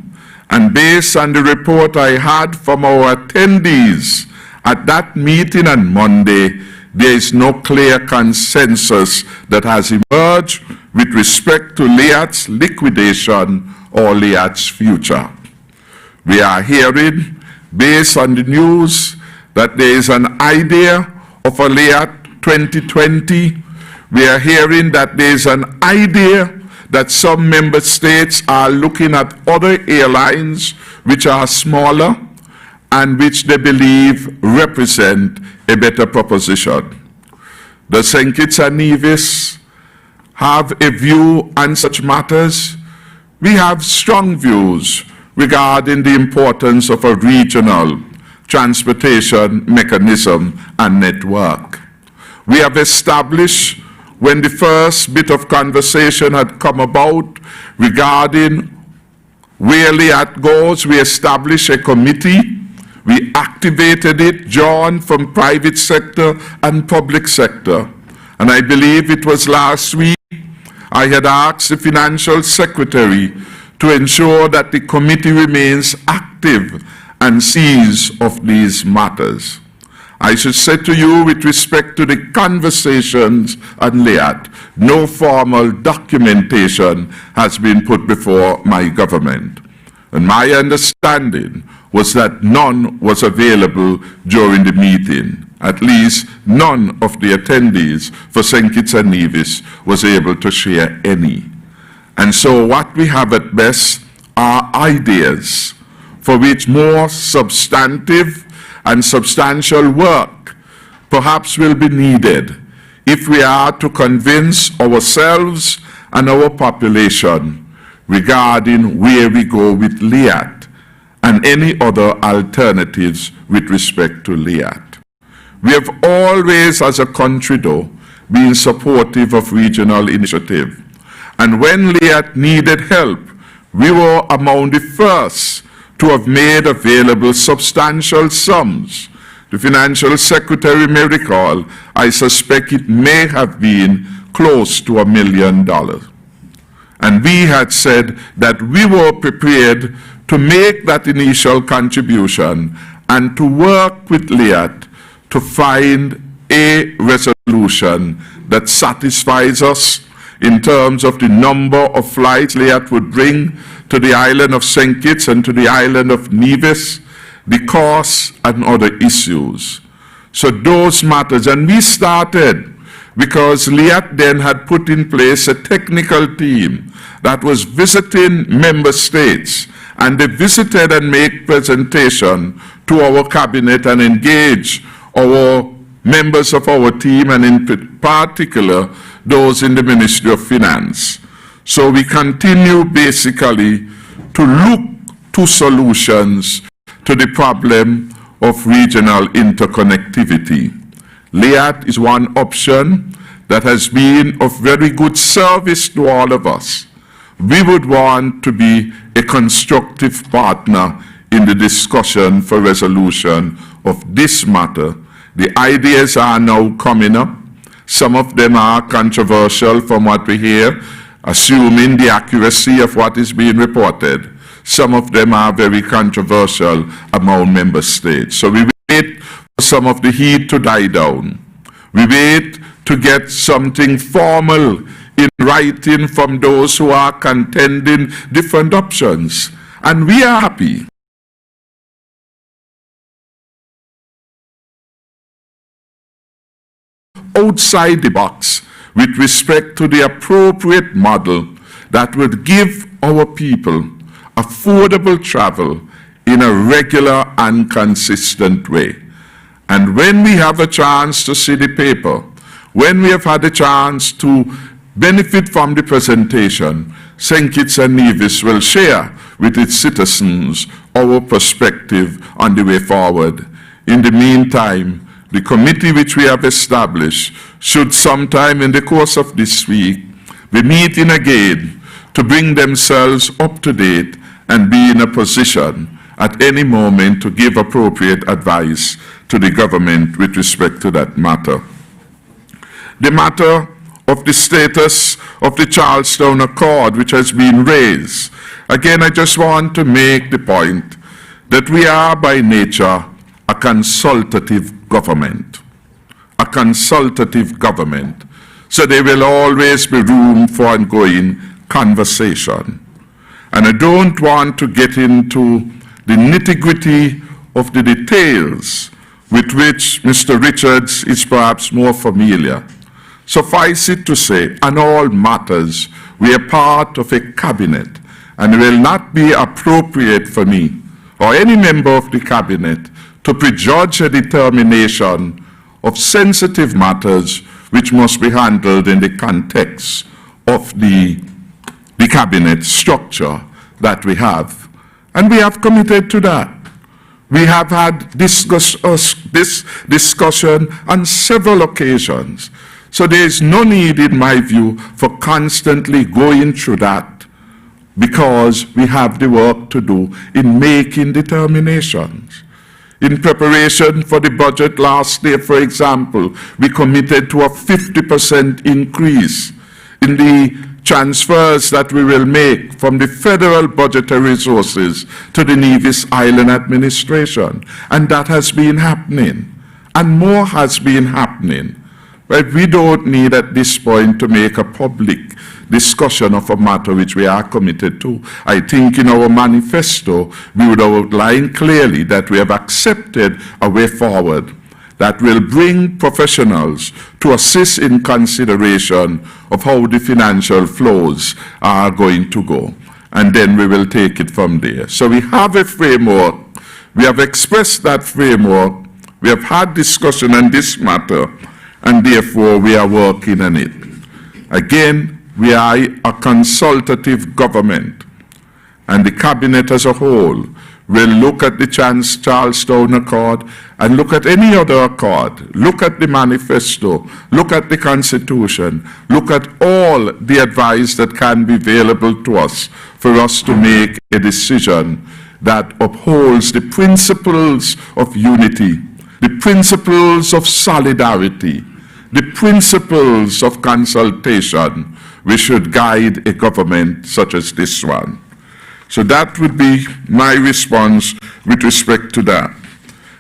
Speaker 3: and based on the report I had from our attendees at that meeting on Monday, there is no clear consensus that has emerged with respect to LEAT's liquidation or LEAT's future. We are hearing, based on the news, that there is an idea of a LEAT 2020. We are hearing that there is an idea that some member states are looking at other airlines which are smaller and which they believe represent a better proposition. Does St. Kitts and Nevis have a view on such matters? We have strong views regarding the importance of a regional transportation mechanism and network. We have established, when the first bit of conversation had come about regarding where LEAT goes, we established a committee. We activated it, drawn from private sector and public sector. And I believe it was last week I had asked the financial secretary to ensure that the committee remains active and sees of these matters. I should say to you, with respect to the conversations on LEAT, no formal documentation has been put before my government. And my understanding was that none was available during the meeting. At least none of the attendees for St. Kitts and Nevis was able to share any. And so what we have at best are ideas for which more substantive and substantial work perhaps will be needed if we are to convince ourselves and our population regarding where we go with LEAT and any other alternatives with respect to LEAT. We have always, as a country though, been supportive of regional initiative. And when LEAT needed help, we were among the first to have made available substantial sums. The financial secretary may recall, I suspect it may have been close to $1 million. And we had said that we were prepared to make that initial contribution and to work with LEAT to find a resolution that satisfies us in terms of the number of flights LEAT would bring to the island of St. Kitts and to the island of Nevis, the costs and other issues. So those matters, and we started because LEAT then had put in place a technical team that was visiting member states, and they visited and made presentation to our cabinet and engage our members of our team, and in particular those in the Ministry of Finance. So we continue basically to look to solutions to the problem of regional interconnectivity. LEAT is one option that has been of very good service to all of us. We would want to be a constructive partner in the discussion for resolution of this matter. The ideas are now coming up. Some of them are controversial from what we hear, assuming the accuracy of what is being reported. Some of them are very controversial among member states. So we wait for some of the heat to die down. We wait to get something formal in writing from those who are contending different options. And we are happy. Outside the box with respect to the appropriate model that would give our people affordable travel in a regular and consistent way. And when we have a chance to see the paper, when we have had a chance to benefit from the presentation, St. Kitts and Nevis will share with its citizens our perspective on the way forward. In the meantime, the committee which we have established should sometime in the course of this week be meeting again to bring themselves up to date and be in a position at any moment to give appropriate advice to the government with respect to that matter. The matter of the status of the Charlestown Accord, which has been raised. Again, I just want to make the point that we are by nature a consultative government. A consultative government. So there will always be room for ongoing conversation. And I don't want to get into the nitty-gritty of the details with which Mr. Richards is perhaps more familiar. Suffice it to say, on all matters, we are part of a cabinet, and it will not be appropriate for me or any member of the cabinet to prejudge a determination of sensitive matters which must be handled in the context of the cabinet structure that we have. And we have committed to that. We have had this discussion on several occasions. So there is no need, in my view, for constantly going through that, because we have the work to do in making determinations. In preparation for the budget last year, for example, we committed to a 50% increase in the transfers that we will make from the federal budgetary resources to the Nevis Island administration. And that has been happening. And more has been happening. But we don't need at this point to make a public discussion of a matter which we are committed to. I think in our manifesto, we would outline clearly that we have accepted a way forward that will bring professionals to assist in consideration of how the financial flows are going to go. And then we will take it from there. So we have a framework. We have expressed that framework. We have had discussion on this matter, and therefore we are working on it. Again, we are a consultative government, and the cabinet as a whole will look at the Charlestown Accord and look at any other accord, look at the manifesto, look at the Constitution, look at all the advice that can be available to us for us to make a decision that upholds the principles of unity, the principles of solidarity, the principles of consultation which should guide a government such as this one. So that would be my response with respect to that.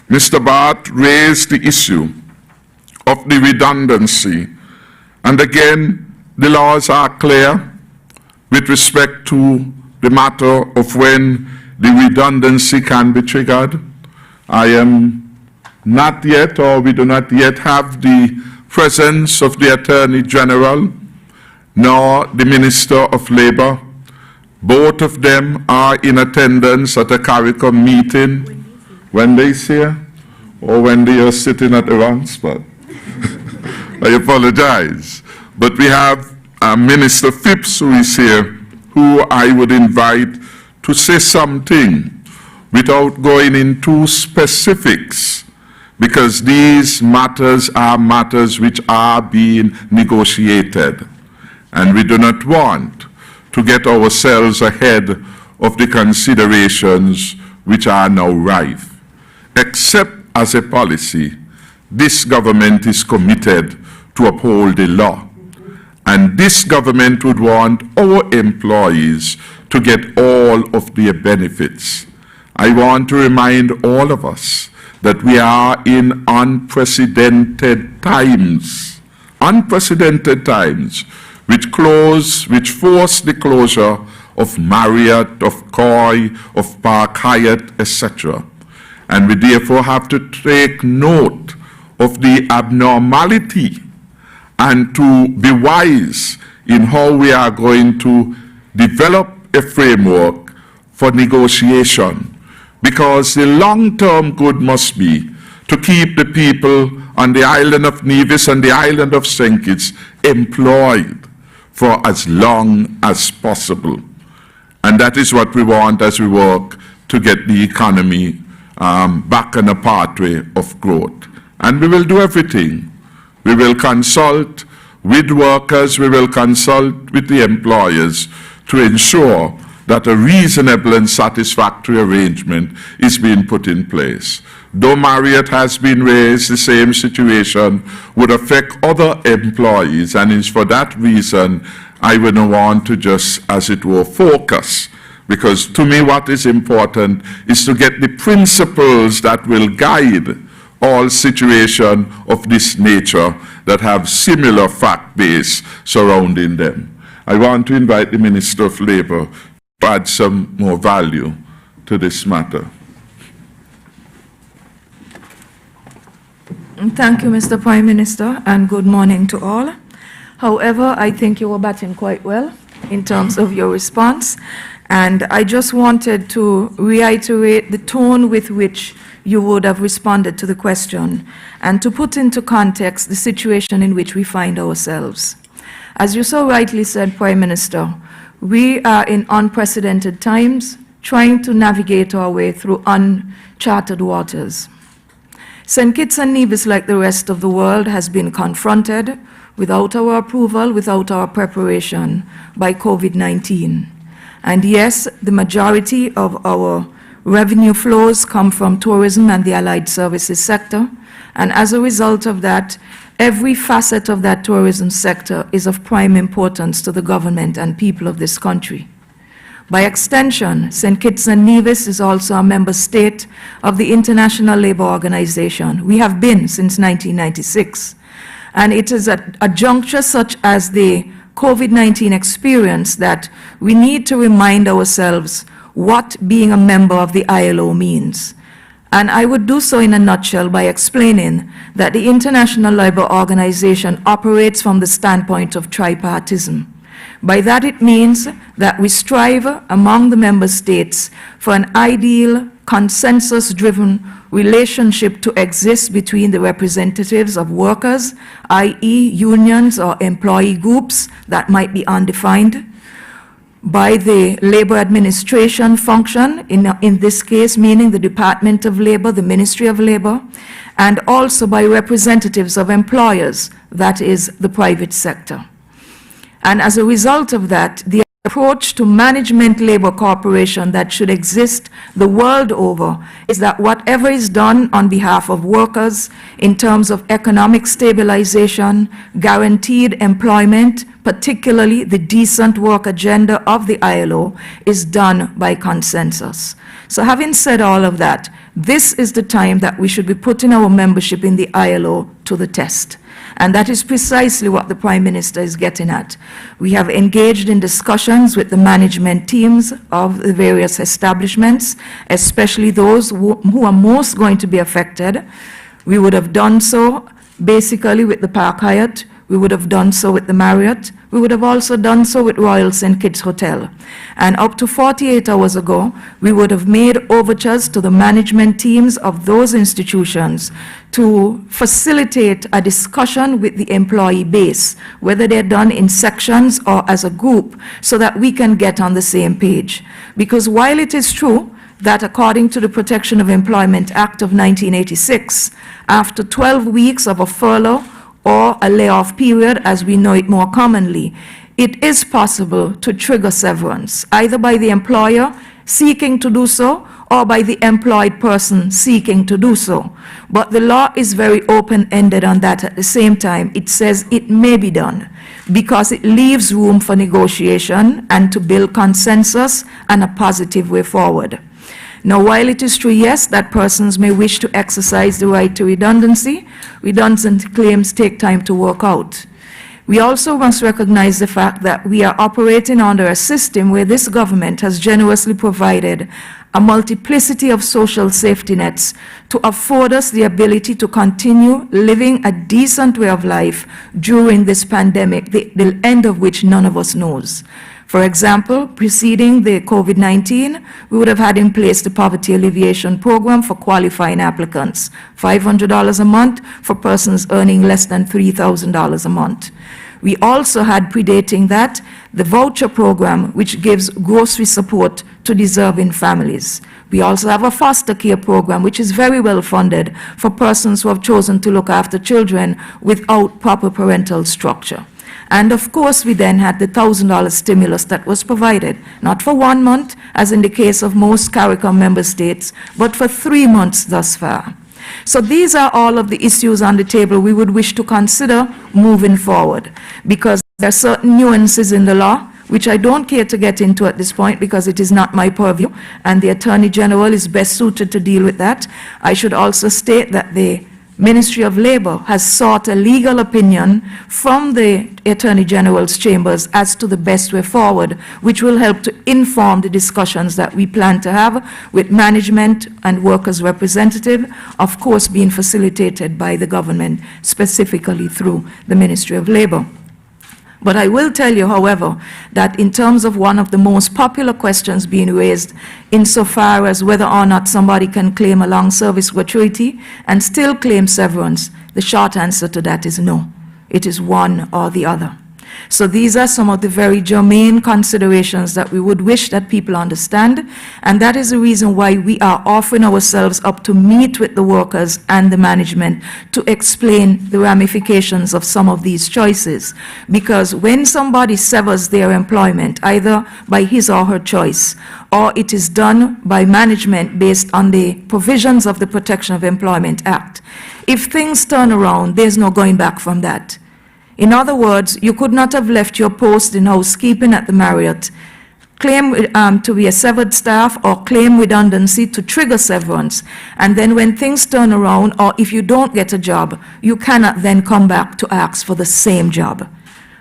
Speaker 3: Mr. Barth raised the issue of the redundancy. And again, the laws are clear with respect to the matter of when the redundancy can be triggered. I am not yet, or we do not yet have the presence of the Attorney General nor the Minister of Labor. Both of them are in attendance at a CARICOM meeting when they're here, or when they are sitting at the wrong spot. I apologize. But we have Minister Phipps who is here, who I would invite to say something without going into specifics, because these matters are matters which are being negotiated. And we do not want to get ourselves ahead of the considerations which are now rife. Except as a policy, this government is committed to uphold the law. And this government would want our employees to get all of their benefits. I want to remind all of us that we are in unprecedented times, which force the closure of Marriott, of Koi, of Park Hyatt, etc. And we therefore have to take note of the abnormality and to be wise in how we are going to develop a framework for negotiation. Because the long-term good must be to keep the people on the island of Nevis and the island of St. Kitts employed for as long as possible. And that is what we want as we work to get the economy back on a pathway of growth. And we will do everything. We will consult with workers, we will consult with the employers to ensure that a reasonable and satisfactory arrangement is being put in place. Though Marriott has been raised, the same situation would affect other employees, and it's for that reason I would want to just, as it were, focus. Because to me what is important is to get the principles that will guide all situations of this nature that have similar fact base surrounding them. I want to invite the Minister of Labour to add some more value to this matter.
Speaker 7: Thank you, Mr. Prime Minister, and good morning to all. However, I think you were batting quite well in terms of your response, and I just wanted to reiterate the tone with which you would have responded to the question and to put into context the situation in which we find ourselves. As you so rightly said, Prime Minister, we are in unprecedented times trying to navigate our way through uncharted waters. St. Kitts and Nevis, like the rest of the world, has been confronted without our approval, without our preparation, by COVID-19. And yes, the majority of our revenue flows come from tourism and the allied services sector. And as a result of that, every facet of that tourism sector is of prime importance to the government and people of this country. By extension, St. Kitts and Nevis is also a member state of the International Labour Organization. We have been since 1996. And it is at a juncture such as the COVID-19 experience that we need to remind ourselves what being a member of the ILO means. And I would do so in a nutshell by explaining that the International Labour Organization operates from the standpoint of tripartism. By that it means that we strive among the member states for an ideal, consensus-driven relationship to exist between the representatives of workers, i.e. unions or employee groups that might be undefined, by the labor administration function, in this case meaning the Department of Labor, the Ministry of Labor, and also by representatives of employers, that is the private sector. And as a result of that, the approach to management labor cooperation that should exist the world over is that whatever is done on behalf of workers in terms of economic stabilization, guaranteed employment, particularly the decent work agenda of the ILO, is done by consensus. So having said all of that, this is the time that we should be putting our membership in the ILO to the test. And that is precisely what the Prime Minister is getting at. We have engaged in discussions with the management teams of the various establishments, especially those who are most going to be affected. We would have done so basically with the Park Hyatt. We would have done so with the Marriott. We would have also done so with Royal St. Kitts Hotel. And up to 48 hours ago, we would have made overtures to the management teams of those institutions to facilitate a discussion with the employee base, whether they're done in sections or as a group, so that we can get on the same page. Because while it is true that according to the Protection of Employment Act of 1986, after 12 weeks of a furlough or a layoff period, as we know it more commonly, it is possible to trigger severance, either by the employer seeking to do so or by the employed person seeking to do so. But the law is very open-ended on that. At the same time, it says it may be done because it leaves room for negotiation and to build consensus and a positive way forward. Now, while it is true, yes, that persons may wish to exercise the right to redundancy, redundant claims take time to work out. We also must recognize the fact that we are operating under a system where this government has generously provided a multiplicity of social safety nets to afford us the ability to continue living a decent way of life during this pandemic, the end of which none of us knows. For example, preceding the COVID-19, we would have had in place the Poverty Alleviation Program for qualifying applicants, $500 a month for persons earning less than $3,000 a month. We also had, predating that, the voucher program, which gives grocery support to deserving families. We also have a foster care program, which is very well funded for persons who have chosen to look after children without proper parental structure. And of course, we then had the $1,000 stimulus that was provided, not for 1 month, as in the case of most CARICOM member states, but for 3 months thus far. So these are all of the issues on the table we would wish to consider moving forward, because there are certain nuances in the law which I don't care to get into at this point because it is not my purview, and the Attorney General is best suited to deal with that. I should also state that the Ministry of Labor has sought a legal opinion from the Attorney General's chambers as to the best way forward, which will help to inform the discussions that we plan to have with management and workers' representative, of course being facilitated by the government, specifically through the Ministry of Labor. But I will tell you, however, that in terms of one of the most popular questions being raised insofar as whether or not somebody can claim a long service gratuity and still claim severance, the short answer to that is no. It is one or the other. So these are some of the very germane considerations that we would wish that people understand, and that is the reason why we are offering ourselves up to meet with the workers and the management to explain the ramifications of some of these choices. Because when somebody severs their employment, either by his or her choice, or it is done by management based on the provisions of the Protection of Employment Act, if things turn around, there's no going back from that. In other words, you could not have left your post in housekeeping at the Marriott, claim to be a severed staff, or claim redundancy to trigger severance. And then when things turn around, or if you don't get a job, you cannot then come back to ask for the same job.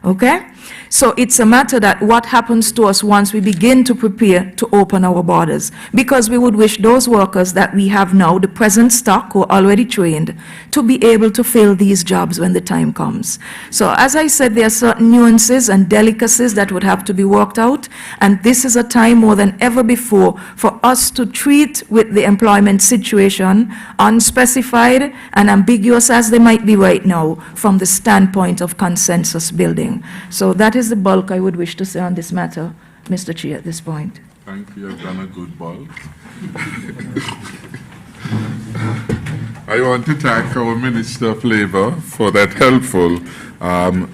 Speaker 7: Okay? So it's a matter that what happens to us once we begin to prepare to open our borders, because we would wish those workers that we have now, the present stock who are already trained, to be able to fill these jobs when the time comes. So as I said, there are certain nuances and delicacies that would have to be worked out, and this is a time more than ever before for us to treat with the employment situation, unspecified and ambiguous as they might be right now, from the standpoint of consensus building. So that is the bulk I would wish to say on this matter, Mr. Chair, at this point.
Speaker 3: Thank you. You've done a good bulk. I want to thank our Minister of Labour for that helpful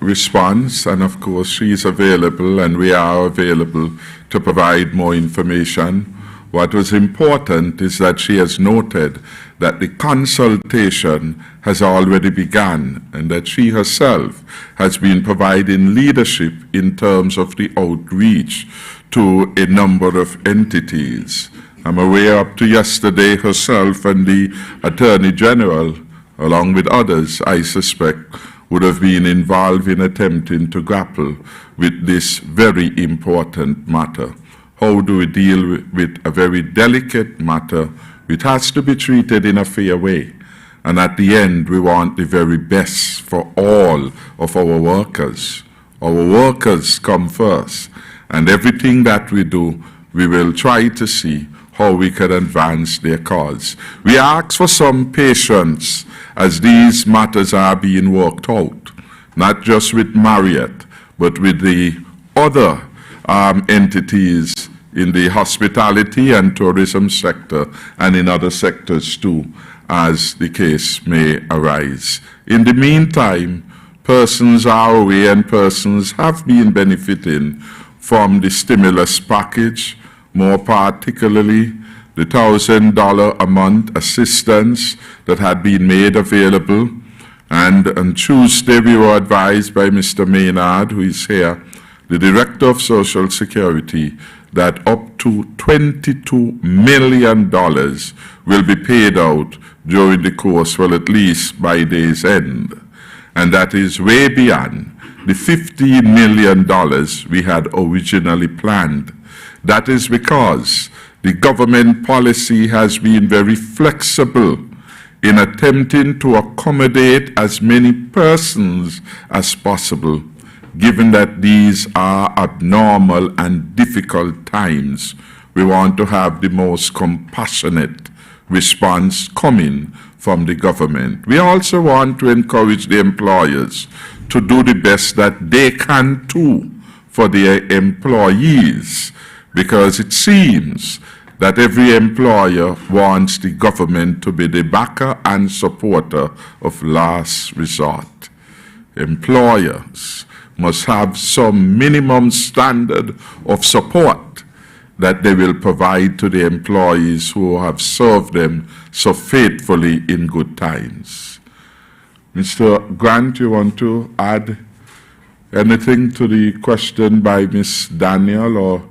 Speaker 3: response, and of course she is available and we are available to provide more information. What was important is that she has noted that the consultation has already begun and that she herself has been providing leadership in terms of the outreach to a number of entities. I'm aware up to yesterday herself and the Attorney General, along with others, I suspect, would have been involved in attempting to grapple with this very important matter. How do we deal with a very delicate matter which has to be treated in a fair way? And at the end, we want the very best for all of our workers. Our workers come first, and everything that we do, we will try to see how we can advance their cause. We ask for some patience as these matters are being worked out, not just with Marriott, but with the other entities in the hospitality and tourism sector and in other sectors too, as the case may arise. In the meantime, persons are aware and persons have been benefiting from the stimulus package, more particularly the $1,000 a month assistance that had been made available. And on Tuesday, we were advised by Mr. Maynard, who is here, the Director of Social Security, that up to $22 million will be paid out during the course, well, at least by day's end. And that is way beyond the $15 million we had originally planned. That is because the government policy has been very flexible in attempting to accommodate as many persons as possible. given that these are abnormal and difficult times, we want to have the most compassionate response coming from the government. We also want to encourage the employers to do the best that they can too for their employees, because it seems that every employer wants the government to be the backer and supporter of last resort. Employers must have some minimum standard of support that they will provide to the employees who have served them so faithfully in good times. Mr. Grant, you want to add anything to the question by Ms. Daniel, or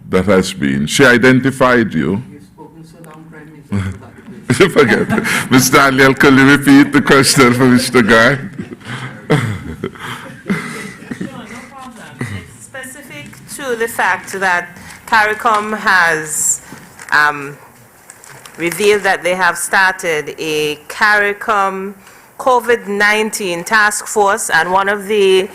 Speaker 3: that has been? She identified you.
Speaker 8: You've spoken so long, Prime Minister.
Speaker 3: Forget. Ms. Daniel, can you repeat the question for Mr. Grant?
Speaker 6: It's specific to the fact that CARICOM has revealed that they have started a CARICOM COVID-19 task force, and one of the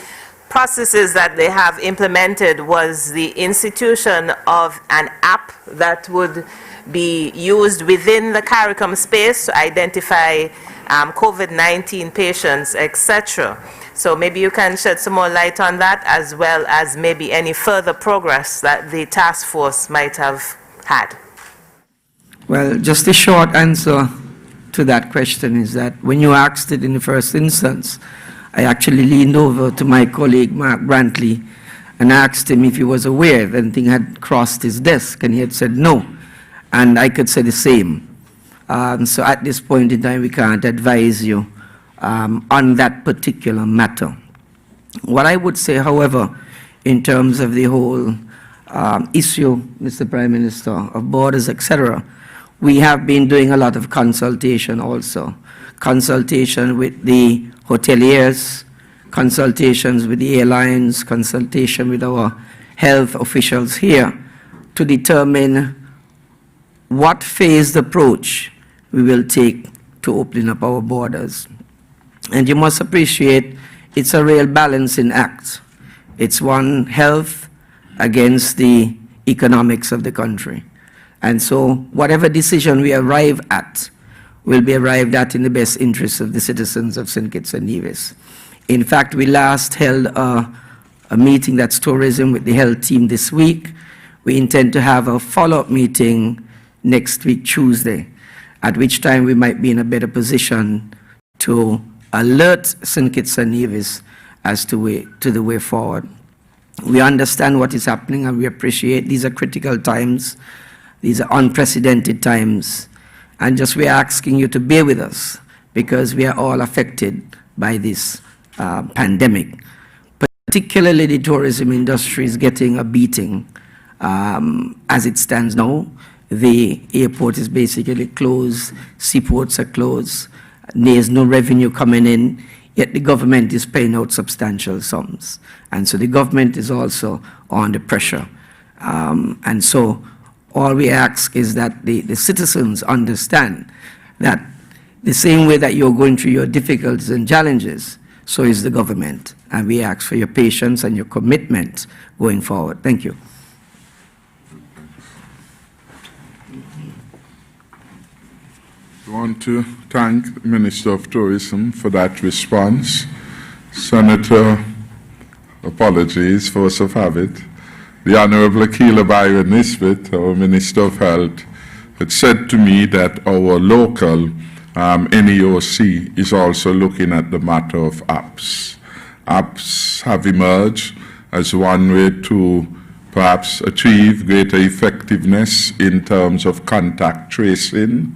Speaker 6: processes that they have implemented was the institution of an app that would be used within the CARICOM space to identify COVID-19 patients, etc. So maybe you can shed some more light on that, as well as maybe any further progress that the task force might have had.
Speaker 8: Well, just a short answer to that question is that when you asked it in the first instance, I actually leaned over to my colleague, Mark Brantley, and asked him if he was aware if anything had crossed his desk, and he had said no. And I could say the same. So at this point in time, we can't advise you on that particular matter. What I would say, however, in terms of the whole issue, Mr. Prime Minister, of borders, etc., we have been doing a lot of consultation also. Consultation with the hoteliers, consultations with the airlines, consultation with our health officials here to determine what phased approach we will take to opening up our borders. And you must appreciate it's a real balancing act. It's one, health against the economics of the country. And so whatever decision we arrive at will be arrived at in the best interests of the citizens of St. Kitts and Nevis. In fact, we last held a meeting that's tourism with the health team this week. We intend to have a follow-up meeting next week, Tuesday, at which time we might be in a better position to alert St. Kitts and Nevis as to the way forward. We understand what is happening, and we appreciate these are critical times. These are unprecedented times. And just we are asking you to bear with us, because we are all affected by this pandemic. Particularly the tourism industry is getting a beating. As it stands now, the airport is basically closed, seaports are closed, there's no revenue coming in, yet the government is paying out substantial sums. And so the government is also under pressure. And so all we ask is that the citizens understand that the same way that you're going through your difficulties and challenges, so is the government. And we ask for your patience and your commitment going forward. Thank you.
Speaker 3: I want to thank the Minister of Tourism for that response. Senator, apologies, force of habit. The Honorable Akila Byron Nisbet, our Minister of Health, had said to me that our local NEOC is also looking at the matter of apps. Apps have emerged as one way to perhaps achieve greater effectiveness in terms of contact tracing.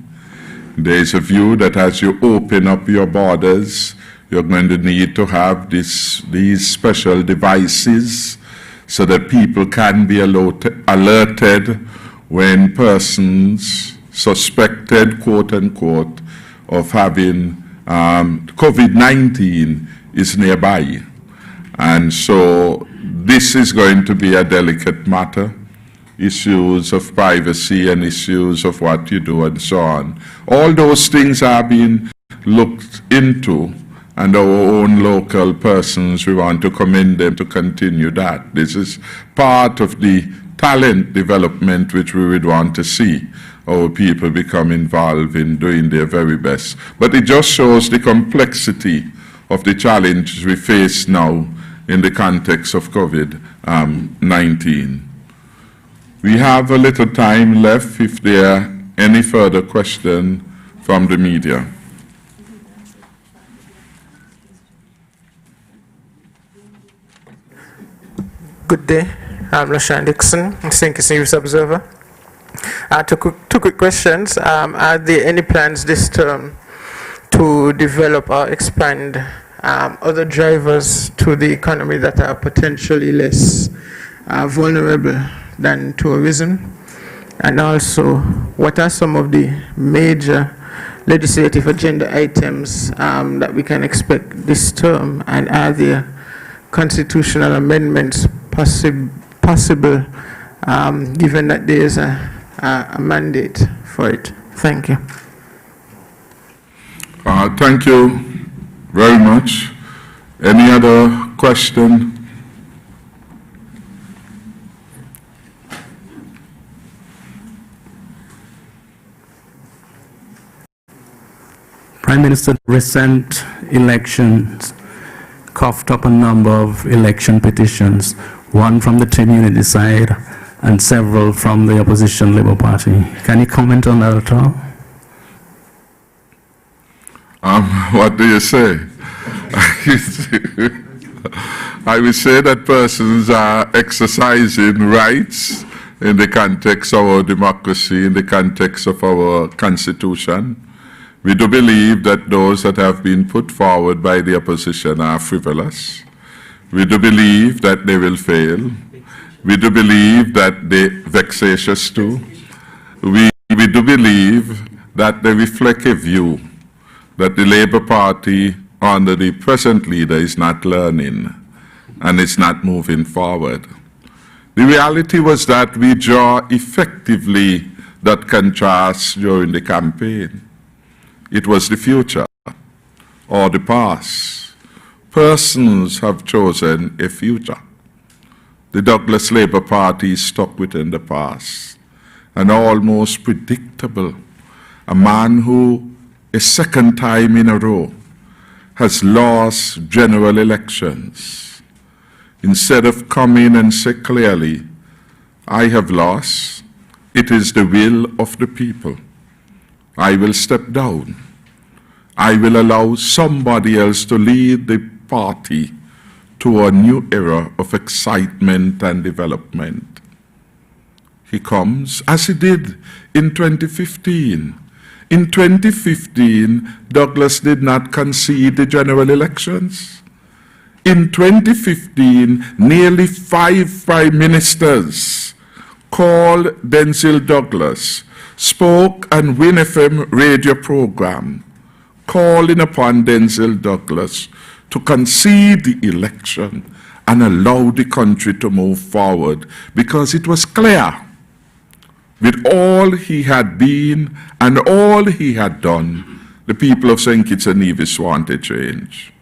Speaker 3: There is a view that as you open up your borders, you're going to need to have these special devices so that people can be alerted when persons suspected, quote unquote, of having COVID-19 is nearby. And so this is going to be a delicate matter. Issues of privacy and issues of what you do and so on. All those things are being looked into, and our own local persons, we want to commend them to continue that. This is part of the talent development which we would want to see our people become involved in doing their very best. But it just shows the complexity of the challenge we face now in the context of COVID-19. We have a little time left if there are any further questions from the media.
Speaker 9: Good day. I'm Lashan Dixon, St. Kitts News Observer. Two quick questions. Are there any plans this term to develop or expand other drivers to the economy that are potentially less vulnerable than tourism? And also, what are some of the major legislative agenda items that we can expect this term? And are there constitutional amendments possible given that there is a mandate for it? Thank you.
Speaker 3: Thank you very much. Any other question?
Speaker 4: Prime Minister, recent elections coughed up a number of election petitions, one from the Team Unity side and several from the opposition Labour Party. Can you comment on that at all?
Speaker 3: What do you say? I would say that persons are exercising rights in the context of our democracy, in the context of our constitution. We do believe that those that have been put forward by the opposition are frivolous. We do believe that they will fail. We do believe that they're vexatious too. We do believe that they reflect a view that the Labour Party under the present leader is not learning and it's not moving forward. The reality was that we draw effectively that contrast during the campaign. It was the future or the past. Persons have chosen a future. The Douglas Labour Party is stuck within the past. And almost predictable, a man who a second time in a row has lost general elections. Instead of coming and say clearly, I have lost, it is the will of the people. I will step down. I will allow somebody else to lead the party to a new era of excitement and development. He comes, as he did in 2015. In 2015, Douglas did not concede the general elections. In 2015, nearly 5 prime ministers called Denzil Douglas, spoke on Win FM radio program, calling upon Denzil Douglas to concede the election and allow the country to move forward, because it was clear with all he had been and all he had done, the people of St. Kitts and Nevis wanted change.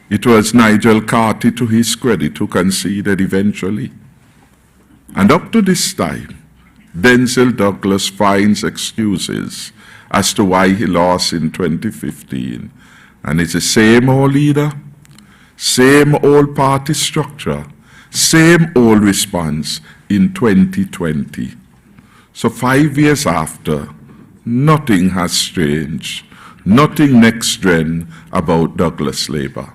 Speaker 3: It was Nigel Carty, to his credit, who conceded eventually. And up to this time, Denzil Douglas finds excuses as to why he lost in 2015. And it's the same old leader, same old party structure, same old response in 2020. So 5 years after, nothing has changed, nothing next trend about Douglas Labour.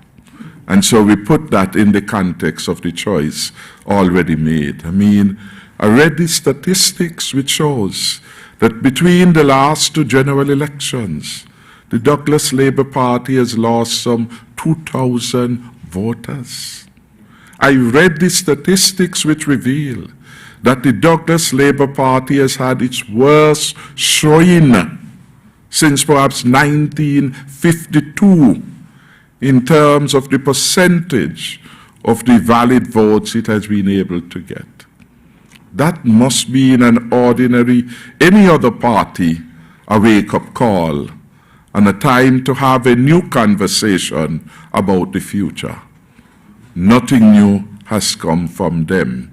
Speaker 3: And so we put that in the context of the choice already made. I mean, I read the statistics which shows that between the last 2 general elections, the Douglas Labour Party has lost some 2,000 voters. I read the statistics which reveal that the Douglas Labour Party has had its worst showing since perhaps 1952 in terms of the percentage of the valid votes it has been able to get. That must be in an ordinary, any other party, a wake-up call and a time to have a new conversation about the future. Nothing new has come from them.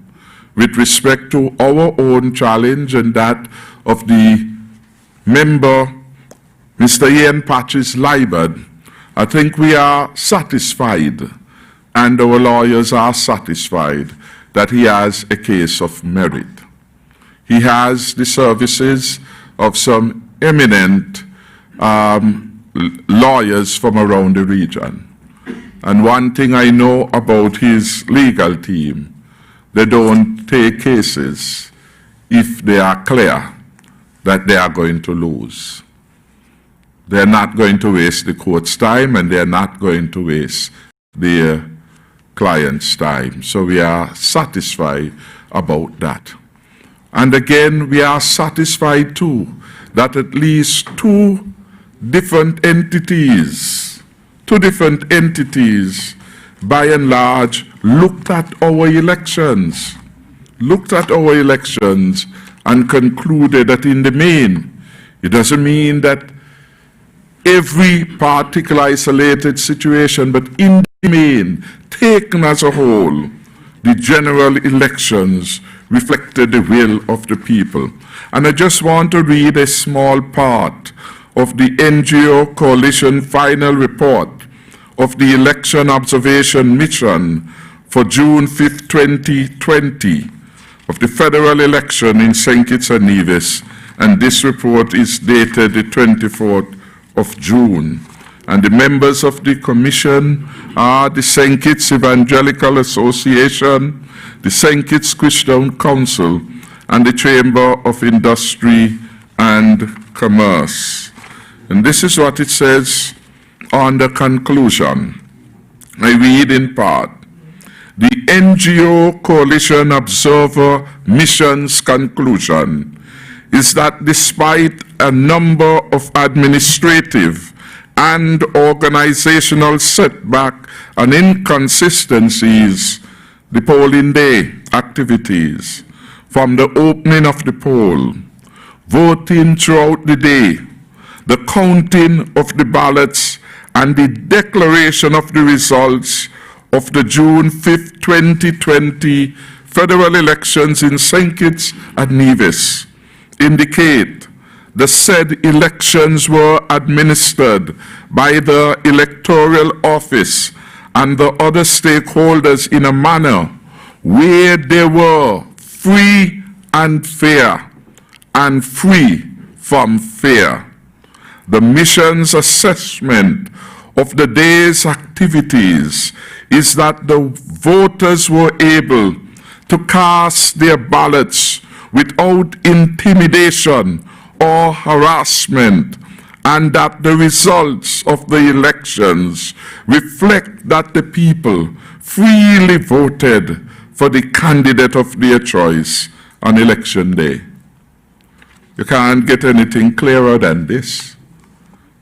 Speaker 3: With respect to our own challenge and that of the member, Mr. Ian Patches Libard, I think we are satisfied, and our lawyers are satisfied, that he has a case of merit. He has the services of some eminent lawyers from around the region. And one thing I know about his legal team, they don't take cases if they are clear that they are going to lose. They're not going to waste the court's time, and they're not going to waste their client's time. So we are satisfied about that. And again, we are satisfied too that at least two different entities, by and large, looked at our elections and concluded that in the main, it doesn't mean that every particular isolated situation, but in the main, taken as a whole, the general elections reflected the will of the people. And I just want to read a small part of the NGO Coalition final report of the Election Observation Mission for June 5, 2020, of the federal election in St. Kitts and Nevis, and this report is dated the 24th of June. And the members of the commission are the St. Kitts Evangelical Association, the St. Kitts Christian Council, and the Chamber of Industry and Commerce. And this is what it says on the conclusion. I read in part. The NGO Coalition Observer Mission's conclusion is that despite a number of administrative and organizational setback and inconsistencies, the polling day activities, from the opening of the poll, voting throughout the day, the counting of the ballots, and the declaration of the results of the June 5, 2020 federal elections in St. Kitts and Nevis indicate the said elections were administered by the Electoral Office and the other stakeholders in a manner where they were free and fair and free from fear. The mission's assessment of the day's activities is that the voters were able to cast their ballots without intimidation or harassment, and that the results of the elections reflect that the people freely voted for the candidate of their choice on election day. You can't get anything clearer than this.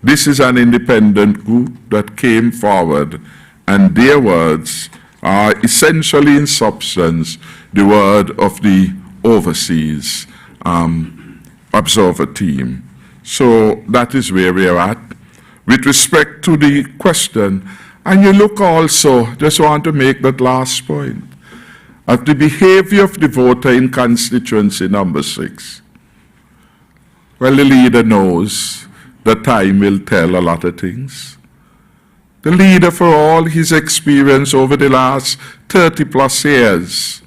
Speaker 3: This is an independent group that came forward, and their words are essentially in substance the word of the overseas observer team. So that is where we are at. With respect to the question, and you look also, just want to make that last point, of the behavior of the voter in constituency number 6. Well, the leader knows that time will tell a lot of things. The leader, for all his experience over the last 30 plus years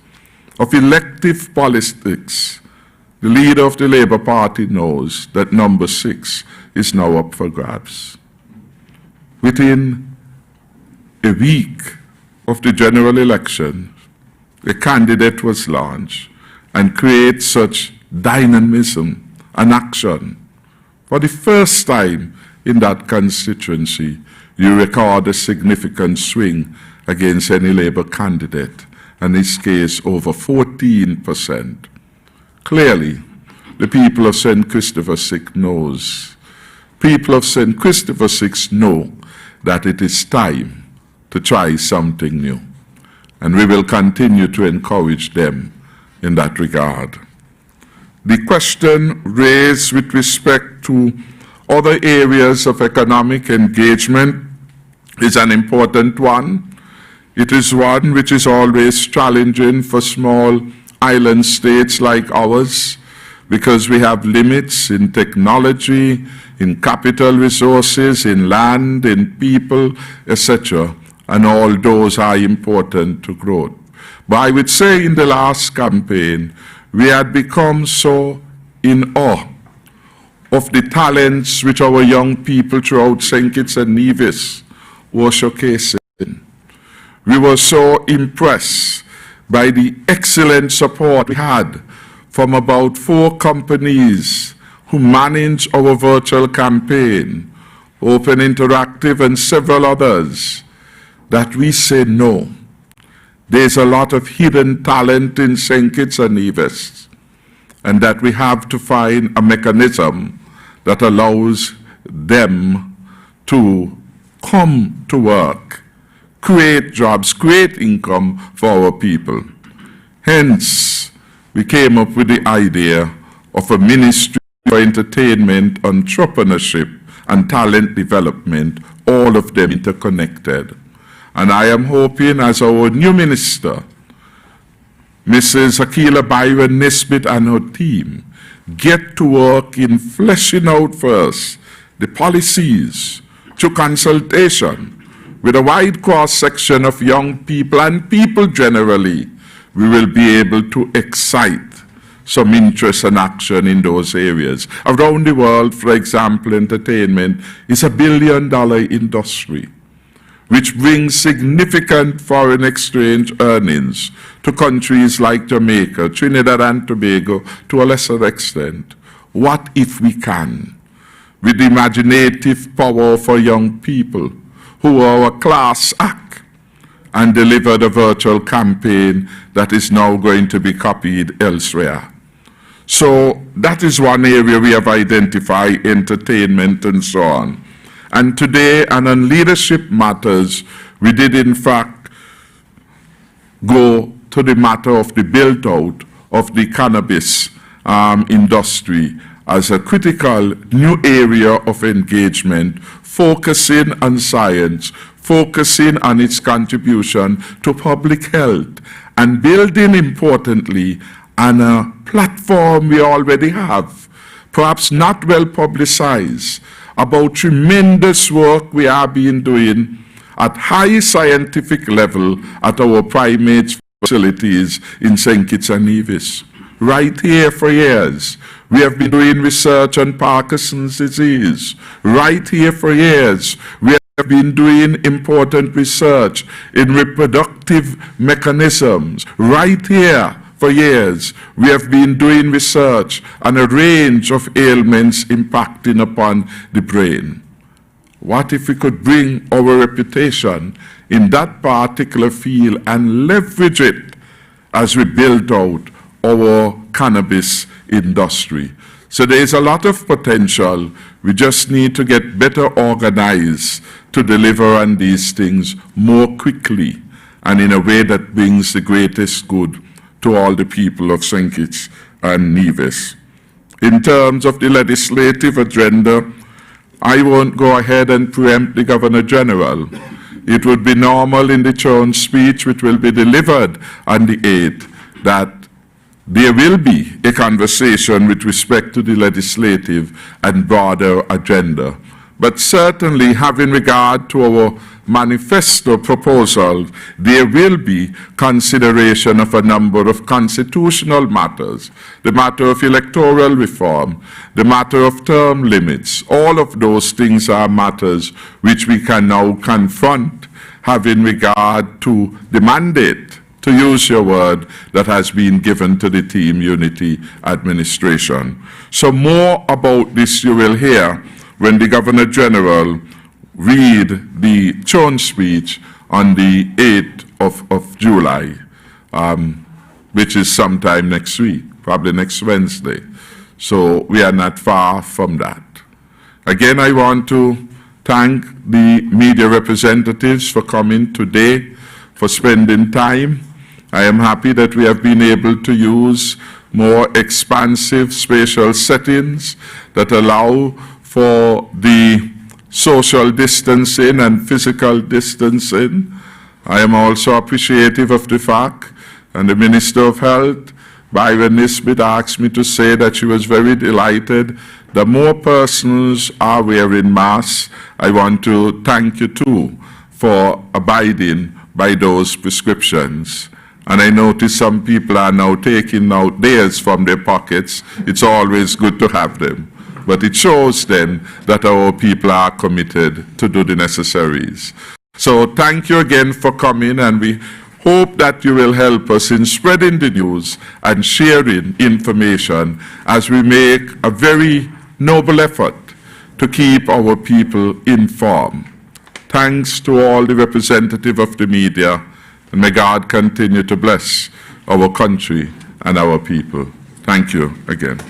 Speaker 3: of elective politics, the leader of the Labour Party knows that number 6 is now up for grabs. Within a week of the general election, a candidate was launched and created such dynamism and action. For the first time in that constituency, you record a significant swing against any Labour candidate, in this case over 14%. Clearly, the people of St. Christopher 6 knows. People of St. Christopher 6 know that it is time to try something new. And we will continue to encourage them in that regard. The question raised with respect to Other areas of economic engagement is an important one. It is one which is always challenging for small island states like ours, because we have limits in technology, in capital resources, in land, in people, etc. And all those are important to growth. But I would say in the last campaign, we had become so in awe of the talents which our young people throughout St. Kitts and Nevis were showcasing. We were so impressed by the excellent support we had from about 4 companies who manage our virtual campaign, Open Interactive and several others, that we say no. There's a lot of hidden talent in St. Kitts and Nevis, and that we have to find a mechanism that allows them to come to work, create jobs, create income for our people. Hence, we came up with the idea of a ministry for entertainment, entrepreneurship, and talent development, all of them interconnected. And I am hoping, as our new minister, Mrs. Akila Byron Nisbet and her team, get to work in fleshing out first the policies through consultation with a wide cross-section of young people and people generally. We will be able to excite some interest and action in those areas. Around the world, for example, entertainment is $1 billion industry, which brings significant foreign exchange earnings to countries like Jamaica, Trinidad and Tobago, to a lesser extent. What if we can, with the imaginative power for young people who are a class act, and deliver the virtual campaign that is now going to be copied elsewhere? So that is one area we have identified, entertainment and so on. And today, and on leadership matters, we did in fact go to the matter of the build-out of the cannabis industry as a critical new area of engagement, focusing on science, focusing on its contribution to public health, and building, importantly, on a platform we already have, perhaps not well publicized, about tremendous work we have been doing at high scientific level at our primate facilities in St. Kitts and Nevis. Right here for years, we have been doing research on Parkinson's disease. Right here for years, we have been doing important research in reproductive mechanisms. Right here for years, we have been doing research on a range of ailments impacting upon the brain. What if we could bring our reputation in that particular field and leverage it as we build out our cannabis industry? So there is a lot of potential. We just need to get better organized to deliver on these things more quickly and in a way that brings the greatest good to all the people of St. Kitts and Nevis. In terms of the legislative agenda, I won't go ahead and preempt the Governor General. It would be normal in the Throne speech, which will be delivered on the 8th, that there will be a conversation with respect to the legislative and broader agenda. But certainly, having regard to our manifesto proposal, there will be consideration of a number of constitutional matters, the matter of electoral reform, the matter of term limits. All of those things are matters which we can now confront, having regard to the mandate, to use your word, that has been given to the Team Unity administration. So more about this you will hear when the Governor General read the Throne speech on the 8th of July, which is sometime next week, probably next Wednesday. So we are not far from that. Again, I want to thank the media representatives for coming today, for spending time. I am happy that we have been able to use more expansive spatial settings that allow for the social distancing and physical distancing. I am also appreciative of the fact, and the Minister of Health, Byron Nisbet, asked me to say that she was very delighted that more persons are wearing masks. I want to thank you too for abiding by those prescriptions. And I notice some people are now taking out theirs from their pockets. It's always good to have them. But it shows then that our people are committed to do the necessaries. So thank you again for coming, and we hope that you will help us in spreading the news and sharing information as we make a very noble effort to keep our people informed. Thanks to all the representatives of the media, and may God continue to bless our country and our people. Thank you again.